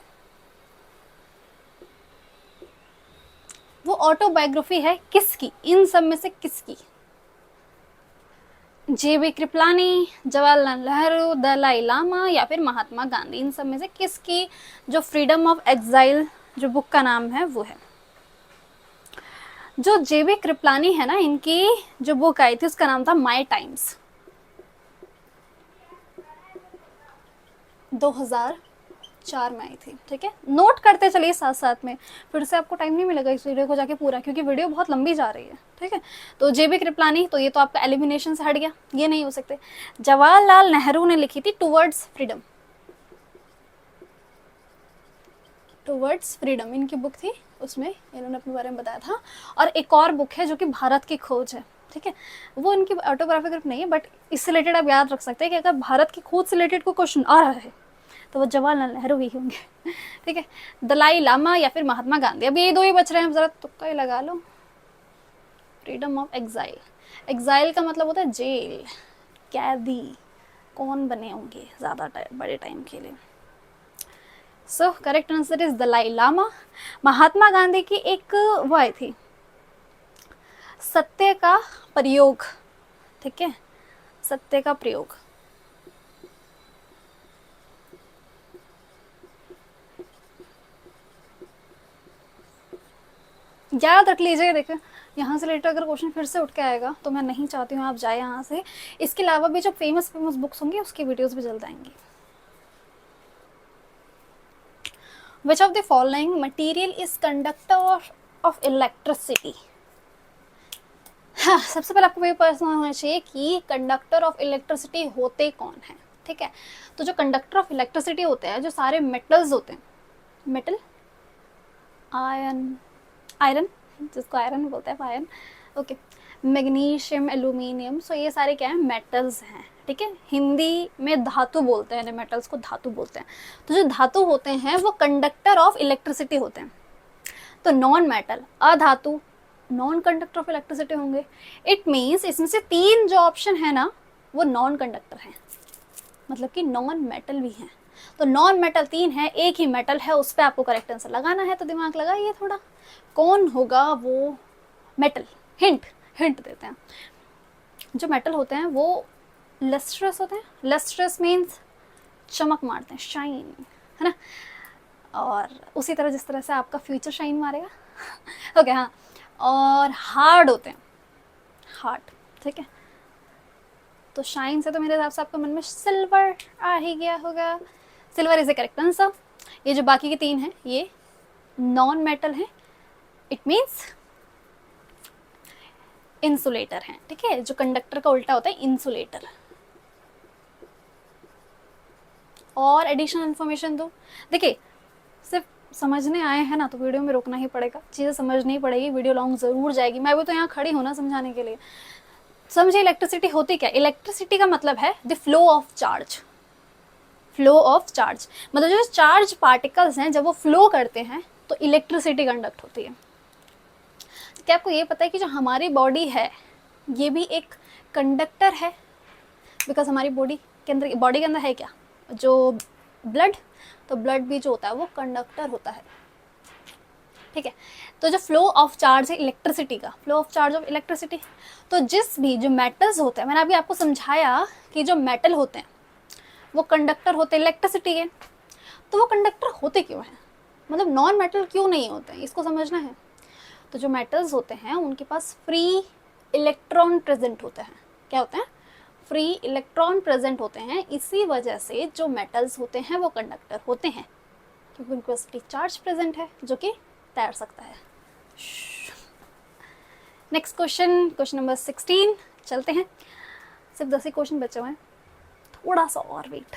वो ऑटोबायोग्राफी है किसकी? इन सब में से किसकी? जेबी कृपलानी, जवाहरलाल नेहरू, दलाई लामा, या फिर महात्मा गांधी? इन सब में से किसकी जो फ्रीडम ऑफ एग्जाइल जो बुक का नाम है वो है? जो जेबी कृपलानी है ना, इनकी जो बुक आई थी उसका नाम था माय टाइम्स। 2004 में आई थी। ठीक है, नोट करते चलिए साथ साथ में, फिर से आपको टाइम नहीं मिलेगा इस वीडियो को जाके पूरा, क्योंकि वीडियो बहुत लंबी जा रही है। ठीक है, तो जेबी कृपलानी, तो ये तो आपका एलिमिनेशन से हट गया, ये नहीं हो सकते। जवाहरलाल नेहरू ने लिखी थी टुवर्ड्स फ्रीडम, टुवर्ड्स फ्रीडम इनकी बुक थी, उसमें इन्होंने अपने बारे में बताया था। और एक और बुक है जो कि भारत की खोज है। ठीक है, वो इनकी ऑटोबायोग्राफी नहीं है, बट इससे रिलेटेड आप याद रख सकते हैं कि अगर भारत की खोज से रिलेटेड कोई क्वेश्चन आ रहा है तो वो जवाहरलाल नेहरू ही होंगे। ठीक है, दलाई लामा या फिर महात्मा गांधी। अब ये दो ही बच रहे हैं, जरा तुक्का ही लगा लो। फ्रीडम ऑफ एग्जाइल, एग्जाइल का मतलब होता है जेल, कैदी। कौन बने होंगे ज़्यादा बड़े टाइम के लिए? So correct answer is Dalai Lama. Mahatma Gandhi की एक वो आई थी, सत्य का प्रयोग। ठीक है, सत्य का प्रयोग। याद रख लीजिए। देखिए यहाँ से लेटर अगर क्वेश्चन फिर से उठ के आएगा तो मैं नहीं चाहती हूँ आप जाए यहाँ से। इसके अलावा भी जो फेमस बुक्स होंगी उसकी वीडियोस भी जल्द आएंगी। Which of the following material is conductor of electricity? हाँ, सबसे पहले आपको ये प्रश्न होना चाहिए कि कंडक्टर ऑफ इलेक्ट्रिसिटी होते कौन है। ठीक है। तो जो कंडक्टर ऑफ इलेक्ट्रिसिटी होते हैं, जो सारे मेटल्स होते हैं, मेटल, आयरन, आयरन जिसको आयरन बोलते हैं, आयरन, ओके, मैग्नीशियम, एल्यूमिनियम, सो ये सारे क्या है, मेटल्स हैं, ठीक है। हिंदी में धातु बोलते हैं, मेटल्स को धातु बोलते हैं। तो जो धातु होते हैं वो कंडक्टर ऑफ इलेक्ट्रिसिटी होते हैं। तो नॉन मेटल, अधातु, नॉन कंडक्टर ऑफ इलेक्ट्रिसिटी होंगे। इट मीन्स इसमें से 3 जो ऑप्शन है ना वो नॉन कंडक्टर हैं, मतलब कि नॉन मेटल भी हैं। तो नॉन मेटल 3 है, एक ही मेटल है, उस पर आपको करेक्ट आंसर लगाना है। तो दिमाग लगाइए थोड़ा, कौन होगा वो मेटल। हिंट देते हैं, जो मेटल होते हैं वो लस्ट्रस होते हैं। लस्ट्रस मीन्स चमक मारते हैं, शाइन, है ना। और उसी तरह जिस तरह से आपका फ्यूचर शाइन मारेगा ओके हाँ। और हार्ड होते हैं, हार्ड, ठीक है। तो शाइन से तो मेरे हिसाब से आपके मन में सिल्वर आ ही गया होगा। Silver is A correct answer. ये जो बाकी के 3 हैं ये नॉन मेटल हैं, इट मीन्स इंसुलेटर हैं, ठीक है। जो कंडक्टर का उल्टा होता है इंसुलेटर। और एडिशनल इन्फॉर्मेशन दो, देखिए सिर्फ समझने आए हैं ना तो वीडियो में रोकना ही पड़ेगा, चीज़ें समझनी ही पड़ेगी, वीडियो लॉन्ग ज़रूर जाएगी। मैं भी तो यहाँ खड़ी हूँ ना समझाने के लिए। समझिए इलेक्ट्रिसिटी होती क्या, इलेक्ट्रिसिटी का मतलब है the flow of charge. Flow of charge मतलब जो चार्ज पार्टिकल्स हैं जब वो फ्लो करते हैं तो इलेक्ट्रिसिटी कंडक्ट होती है। क्या आपको ये पता है कि जो हमारी बॉडी है ये भी एक कंडक्टर है, बिकॉज हमारी बॉडी के अंदर है क्या, जो ब्लड, तो ब्लड भी जो होता है वो कंडक्टर होता है, ठीक है। तो जो फ्लो ऑफ चार्ज है इलेक्ट्रिसिटी का, flow of charge of electricity, तो जिस भी जो मेटल्स होते हैं, मैंने अभी आपको समझाया कि जो मेटल होते हैं वो कंडक्टर होते हैं इलेक्ट्रिसिटी के। तो वो कंडक्टर होते क्यों हैं, मतलब नॉन मेटल क्यों नहीं होते हैं, इसको समझना है। तो जो मेटल्स होते हैं उनके पास फ्री इलेक्ट्रॉन प्रेजेंट होते हैं। क्या होते हैं, फ्री इलेक्ट्रॉन प्रेजेंट होते हैं। इसी वजह से जो मेटल्स होते हैं वो कंडक्टर होते हैं, क्योंकि उनके पास फ्री चार्ज प्रेजेंट है जो कि तैर सकता है। नेक्स्ट क्वेश्चन, क्वेश्चन नंबर 16, चलते हैं। सिर्फ 10 ही क्वेश्चन बचे हुए हैं, थोड़ा सा और wait.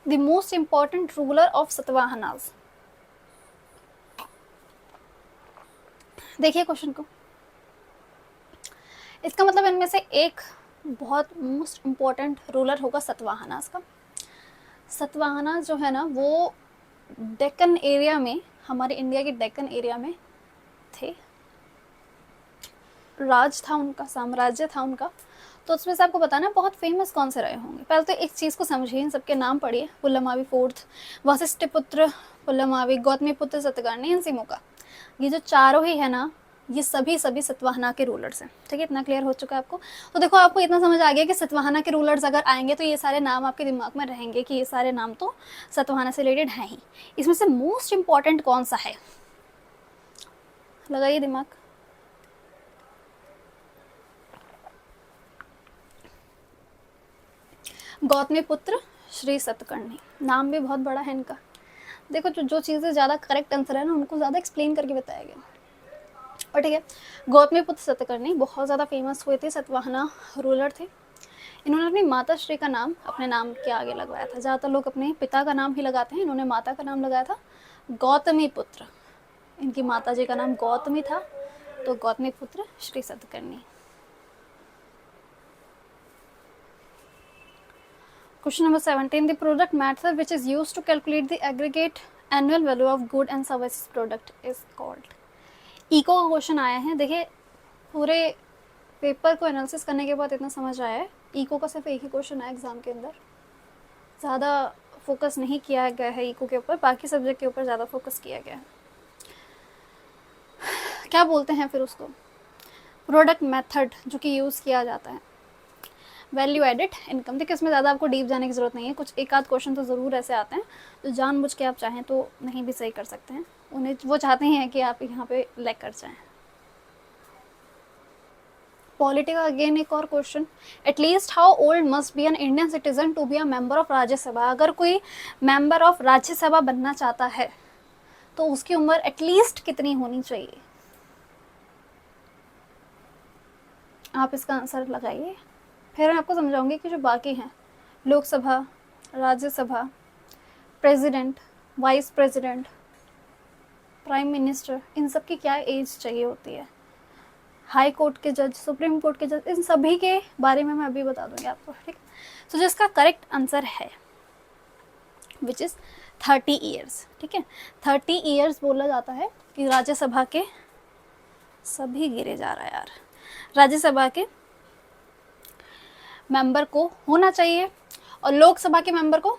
The most important ruler of Satavahanas. देखिए क्वेश्चन को, इसका मतलब इनमें से एक बहुत मोस्ट इम्पॉर्टेंट रूलर होगा सतवाहनास का। सतवाहनास जो है ना वो डेक्कन एरिया में, हमारे इंडिया के डेक्कन एरिया में थे, राज था उनका, साम्राज्य था उनका। तो उसमें से आपको बताना बहुत फेमस कौन से रहे होंगे। पहले तो एक चीज़ को समझिए, इन सबके नाम पढ़िए। पुलमावी फोर्थ, वशिष्ठपुत्र पुलमावी, गौतमीपुत्र सतकर्णी, इंसिमुका। ये जो चारों ही है ना ये सभी सतवाहना के रूलर्स हैं, ठीक है। इतना क्लियर हो चुका है आपको। तो देखो आपको इतना समझ आ गया कि सतवाहना के रूलर्स अगर आएंगे तो ये सारे नाम आपके दिमाग में रहेंगे कि ये सारे नाम तो सतवाहना से रिलेटेड हैं ही। इसमें से मोस्ट इम्पॉर्टेंट कौन सा है, लगाइए दिमाग। गौतमीपुत्र श्री सतकर्णी, नाम भी बहुत बड़ा है इनका। देखो जो चीज़ें ज़्यादा करेक्ट आंसर है ना उनको ज़्यादा एक्सप्लेन करके बताया गया, और ठीक है। गौतमीपुत्र सतकर्णी बहुत ज़्यादा फेमस हुए थे, सतवाहना रूलर थे। इन्होंने अपनी माता श्री का नाम अपने नाम के आगे लगवाया था। ज़्यादातर लोग अपने पिता का नाम ही लगाते हैं, इन्होंने माता का नाम लगाया था गौतमीपुत्र। इनकी माता जी का नाम गौतमी था, तो Gautamiputra Shri Satakarni. Question number 17, the product method which is used to calculate the aggregate annual value of good and services product is called। Eco का क्वेश्चन आया है। देखिए पूरे पेपर को एनालिसिस करने के बाद इतना समझ आया है, इको का सिर्फ एक ही क्वेश्चन आया एग्जाम के अंदर, ज़्यादा फोकस नहीं किया गया है इको के ऊपर, बाकी सब्जेक्ट के ऊपर ज़्यादा फोकस किया गया है। क्या बोलते हैं फिर उसको, प्रोडक्ट मेथड जो कि यूज़ किया जाता है। वैल्यू एडिड इनकम, देखिए इसमें ज़्यादा आपको डीप जाने की ज़रूरत नहीं है। कुछ एक आध क्वेश्चन तो ज़रूर ऐसे आते हैं जो जानबूझ के आप चाहें तो नहीं भी सही कर सकते हैं, उन्हें वो चाहते हैं कि आप यहाँ पे लैग कर जाएं। पॉलिटी का अगेन एक और question, at least how old must be an Indian citizen to be a member of Rajya Sabha. अगर कोई मेंबर ऑफ राज्यसभा बनना चाहता है तो उसकी उम्र एटलीस्ट कितनी होनी चाहिए, आप इसका आंसर लगाइए। फिर मैं आपको समझाऊंगी कि जो बाकी हैं, Lok Sabha, Rajya Sabha, president, vice president, prime minister, इन सब की क्या एज चाहिए होती है, हाई कोर्ट के जज, सुप्रीम कोर्ट के जज, इन सभी के बारे में मैं अभी बता दूंगी आपको, ठीक। तो जिसका करेक्ट आंसर है विच इज़ 30 ईयर्स, ठीक है। 30 ईयर्स बोला जाता है कि राज्यसभा के, सभी गिरे जा रहा है यार, राज्यसभा के मेंबर को होना चाहिए, और लोकसभा के मेंबर को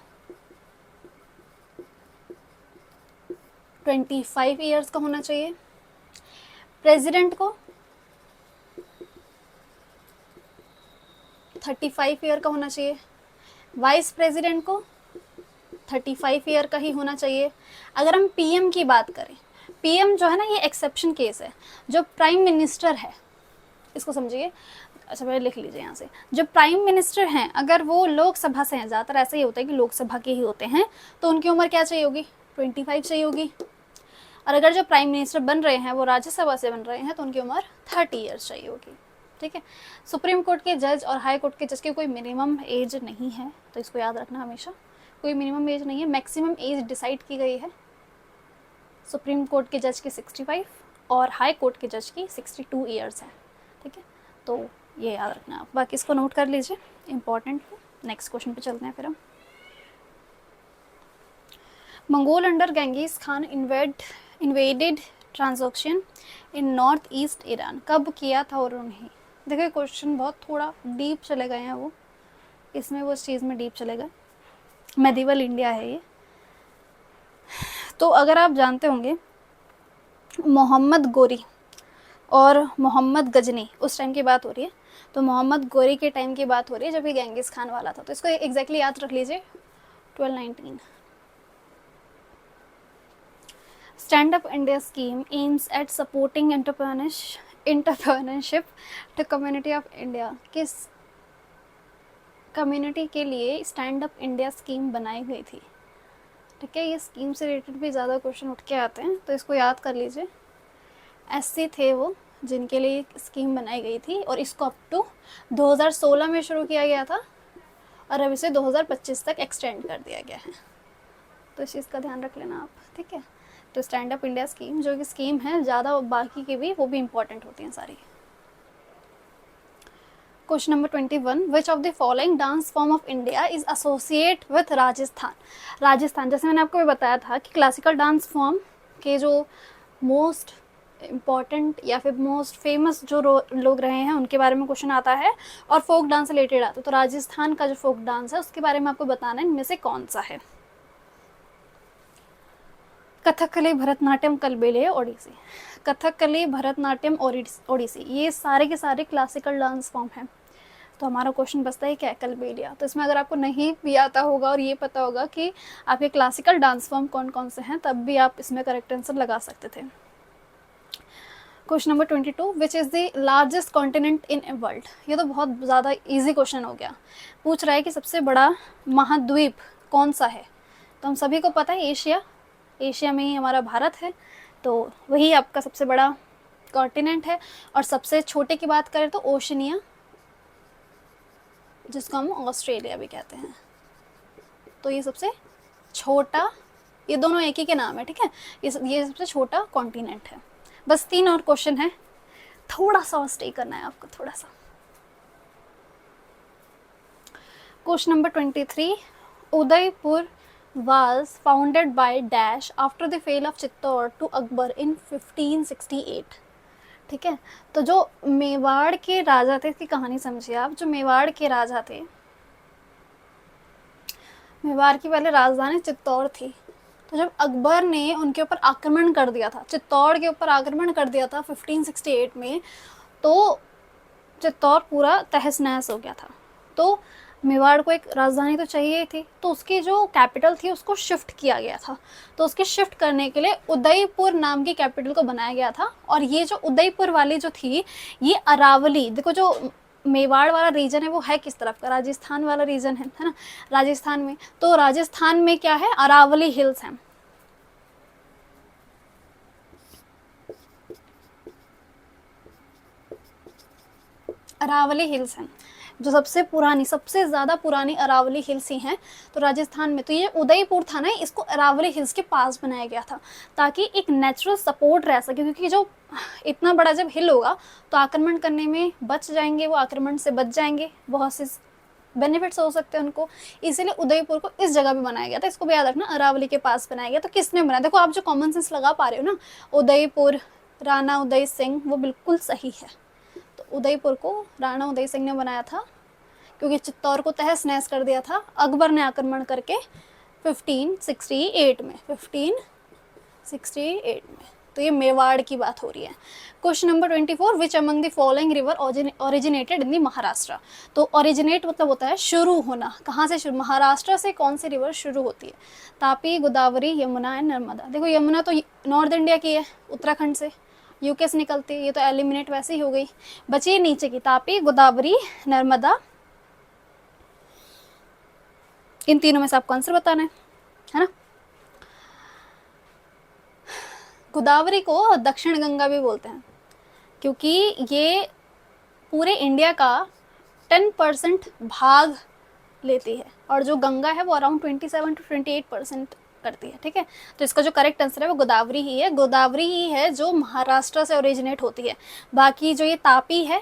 25 ईयर्स का होना चाहिए, प्रेसिडेंट को 35 ईयर का होना चाहिए, वाइस प्रेसिडेंट को 35 ईयर का ही होना चाहिए। अगर हम पीएम की बात करें, पीएम जो है ना ये एक्सेप्शन केस है, जो प्राइम मिनिस्टर है, इसको समझिए, अच्छा पहले लिख लीजिए यहाँ से, जो प्राइम मिनिस्टर हैं अगर वो लोकसभा से हैं, ज़्यादातर ऐसा ही होता है कि लोकसभा के ही होते हैं, तो उनकी उम्र क्या चाहिए होगी, 25 चाहिए होगी। और अगर जो प्राइम मिनिस्टर बन रहे हैं वो राज्यसभा से बन रहे हैं तो उनकी उम्र 30 ईयर्स चाहिए होगी, ठीक है। सुप्रीम कोर्ट के जज और हाई कोर्ट के जज की कोई मिनिमम एज नहीं है, तो इसको याद रखना हमेशा, कोई मिनिमम एज नहीं है, मैक्सिमम एज डिसाइड की गई है। सुप्रीम कोर्ट के जज की 65 और हाई कोर्ट के जज की 62 ईयर्स है, ठीक है। तो ये याद रखना आप, बाकी इसको नोट कर लीजिए, इंपॉर्टेंट है। नेक्स्ट क्वेश्चन पे चलते हैं फिर हम। Mongol under Genghis Khan invaded Transoxiana in north east Iran, कब किया था और उन्हें, देखिए क्वेश्चन बहुत थोड़ा डीप चले गए हैं वो, इसमें वो इस चीज़ में डीप चले गए, मेडिवल इंडिया है ये। तो अगर आप जानते होंगे मोहम्मद गोरी और मोहम्मद गजनी, उस टाइम की बात हो रही है, तो मोहम्मद गोरी के टाइम की बात हो रही है जब ये गेंगिस खान वाला था, तो इसको एग्जैक्टली याद रख लीजिए, 1219। Stand up India scheme aims at supporting entrepreneurship to community of India, किस कम्युनिटी के लिए स्टैंड अप इंडिया स्कीम बनाई गई थी, ठीक है। ये स्कीम से रिलेटेड भी ज़्यादा क्वेश्चन उठ के आते हैं, तो इसको याद कर लीजिए। एससी थे वो जिनके लिए स्कीम बनाई गई थी, और इसको अप टू 2016 में शुरू किया गया था, और अब इसे 2025 तक एक्सटेंड कर दिया गया है, तो इस चीज़ का ध्यान रख लेना आप, ठीक है। तो स्टैंड अप इंडिया स्कीम जो कि स्कीम है, ज़्यादा बाकी की भी वो भी इंपॉर्टेंट होती हैं सारी। Question number 21, which of the following dance form of India is associate with Rajasthan. Rajasthan, जैसे मैंने आपको भी बताया था कि क्लासिकल डांस फॉर्म के जो मोस्ट इम्पॉर्टेंट या फिर मोस्ट फेमस जो लोग रहे हैं उनके बारे में क्वेश्चन आता है, और फोक डांस रिलेटेड आता है, तो राजस्थान का जो फोक डांस है उसके बारे में आपको बताना है इनमें से कौन सा है। कथकली, भरतनाट्यम, कलबेलिया, ओडिसी। कथकली, भरतनाट्यम, ओडिसी, ये सारे के सारे क्लासिकल डांस फॉर्म हैं। तो हमारा क्वेश्चन बचता है क्या है, कलबेलिया। तो इसमें अगर आपको नहीं भी आता होगा और ये पता होगा कि आपके क्लासिकल डांस फॉर्म कौन कौन से हैं, तब भी आप इसमें करेक्ट आंसर लगा सकते थे। Question number 22, which is the largest continent in world. ये तो बहुत ज़्यादा इजी क्वेश्चन हो गया, पूछ रहा है कि सबसे बड़ा महाद्वीप कौन सा है, तो हम सभी को पता है एशिया, एशिया में ही हमारा भारत है, तो वही आपका सबसे बड़ा कॉन्टिनेंट है। और सबसे छोटे की बात करें तो ओशनिया, जिसको हम ऑस्ट्रेलिया भी कहते हैं, तो ये सबसे छोटा, ये दोनों एक ही के नाम है, ठीक है। ये सबसे छोटा कॉन्टिनेंट है। बस 3 और क्वेश्चन है, थोड़ा सा स्टे करना है आपको, थोड़ा सा। Question number 23, Udaipur was founded by dash after the fall of Chittor to Akbar in 1568, ठीक है। तो जो मेवाड़ के राजा थे, इसकी कहानी समझिए आप, जो मेवाड़ के राजा थे, मेवाड़ की पहले राजधानी चित्तौड़ थी, तो जब अकबर ने उनके ऊपर आक्रमण कर दिया था, चित्तौड़ के ऊपर आक्रमण कर दिया था 1568 में, तो चित्तौड़ पूरा तहस नहस हो गया था। तो मेवाड़ को एक राजधानी तो चाहिए थी, तो उसकी जो कैपिटल थी उसको शिफ्ट किया गया था, तो उसके शिफ्ट करने के लिए उदयपुर नाम की कैपिटल को बनाया गया था। और ये जो उदयपुर वाली जो थी, ये अरावली, देखो जो मेवाड़ वाला रीजन है वो है किस तरफ का, राजस्थान वाला रीजन है ना, राजस्थान में, तो राजस्थान में क्या है, अरावली हिल्स हैं। अरावली हिल्स हैं, जो सबसे पुरानी, सबसे ज़्यादा पुरानी अरावली हिल्स ही हैं तो राजस्थान में। तो ये उदयपुर था ना, इसको अरावली हिल्स के पास बनाया गया था ताकि एक नेचुरल सपोर्ट रह सके, क्योंकि जो इतना बड़ा जब हिल होगा तो आक्रमण करने में बच जाएंगे, वो आक्रमण से बच जाएंगे, बहुत से बेनिफिट्स हो सकते हैं उनको। इसीलिए उदयपुर को इस जगह पे बनाया गया था। इसको भी याद रखना, अरावली के पास बनाया गया। तो किसने बनाया? देखो आप जो कॉमन सेंस लगा पा रहे हो ना, उदयपुर, राणा उदय सिंह, वो बिल्कुल सही है। तो उदयपुर को राणा उदय सिंह ने बनाया था, क्योंकि चित्तौड़ को तहस नहस कर दिया था अकबर ने आक्रमण करके 1568 में, 1568 में। तो ये मेवाड़ की बात हो रही है। Question number 24, which among the following river originated in the Maharashtra. तो ओरिजिनेट मतलब होता है शुरू होना, कहाँ से शुरू? महाराष्ट्र से कौन सी रिवर शुरू होती है? तापी, गोदावरी, यमुना एंड नर्मदा। देखो यमुना तो नॉर्थ इंडिया की है, उत्तराखंड से, यूके से निकलती है, ये तो एलिमिनेट वैसे ही हो गई। बची नीचे की, तापी, गोदावरी, नर्मदा, इन तीनों में से आपको आंसर बताना है ना। गोदावरी को दक्षिण गंगा भी बोलते हैं, क्योंकि ये पूरे इंडिया का 10% भाग लेती है, और जो गंगा है वो अराउंड 27 to 28% करती है, ठीक है। तो इसका जो करेक्ट आंसर है वो गोदावरी ही है। गोदावरी ही है जो महाराष्ट्र से ओरिजिनेट होती है। बाकी जो ये तापी है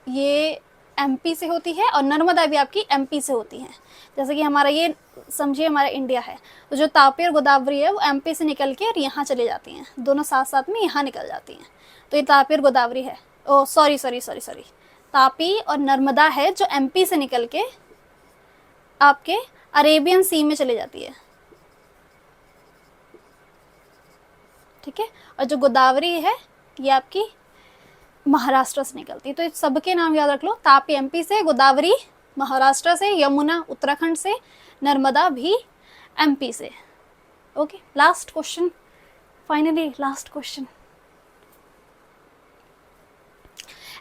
ये एमपी से होती है, और नर्मदा भी आपकी एमपी से होती है। जैसे कि हमारा ये समझिए हमारा इंडिया है, तो जो तापी और गोदावरी है वो एमपी से निकल के और यहाँ चली जाती हैं, दोनों साथ साथ में यहाँ निकल जाती हैं। तो ये तापी और गोदावरी है। ओ सॉरी, तापी और नर्मदा है जो एमपी से निकल के आपके अरेबियन सी में चली जाती है, ठीक है। और जो गोदावरी है ये आपकी महाराष्ट्र से निकलती है। तो सबके नाम याद रख लो, तापी एमपी से, गोदावरी महाराष्ट्र से, यमुना उत्तराखंड से, नर्मदा भी एमपी से। Okay, last question, finally last question.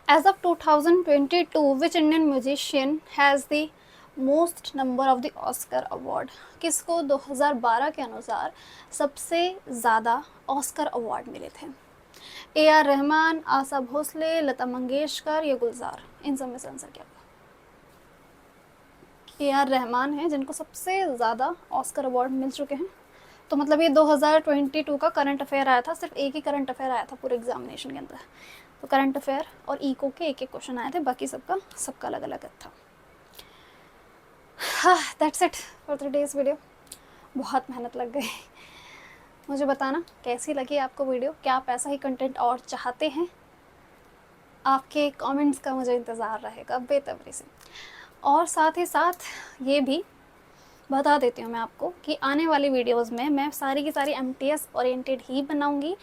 As of 2022, which Indian musician has the most number of the Oscar award? किसको 2012 के अनुसार सबसे ज़्यादा ऑस्कर अवार्ड मिले थे? AR रहमान, आशा भोसले, लता मंगेशकर या गुलजार? इन सब में से आंसर क्या होगा? AR रहमान है जिनको सबसे ज़्यादा ऑस्कर अवार्ड मिल चुके हैं। तो मतलब ये 2022 का करंट अफेयर आया था, सिर्फ एक ही करंट अफेयर आया था पूरे एग्जामिनेशन के अंदर। तो करंट अफेयर और इको के एक एक क्वेश्चन आए थे, बाकी सबका अलग अलग था। हाँ, that's it for today's video. बहुत मेहनत लग गई। मुझे बताना कैसी लगी आपको वीडियो, क्या आप ऐसा ही कंटेंट और चाहते हैं? आपके कमेंट्स का मुझे इंतज़ार रहेगा बेतबरी से। और साथ ही साथ ये भी बता देती हूँ मैं आपको कि आने वाली वीडियोस में मैं सारी की सारी MTS ओरिएंटेड ही बनाऊँगी।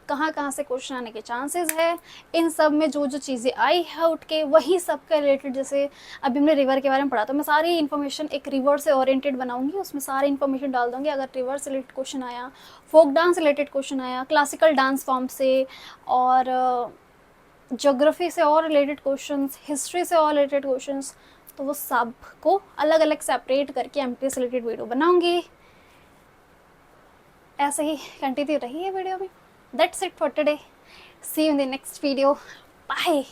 कहाँ से क्वेश्चन आने के चांसेस है, इन सब में जो चीज़ें आई है उठ के वही सब के रिलेटेड। जैसे अभी हमने रिवर के बारे में पढ़ा, तो मैं सारी इन्फॉर्मेशन एक रिवर से ओरिएंटेड बनाऊंगी, उसमें सारी इन्फॉर्मेशन डाल दूँगी। अगर रिवर से रिलेटेड क्वेश्चन आया, फोक डांस रिलेटेड क्वेश्चन आया, क्लासिकल डांस फॉर्म से, और ज्योग्राफी से और रिलेटेड क्वेश्चन, हिस्ट्री से और रिलेटेड क्वेश्चन, तो वो सब को अलग अलग सेपरेट करके MTS से रिलेटेड वीडियो बनाऊंगी। ऐसे ही कंटिन्यू रही है वीडियो में। That's it for today. See you in the next video. Bye.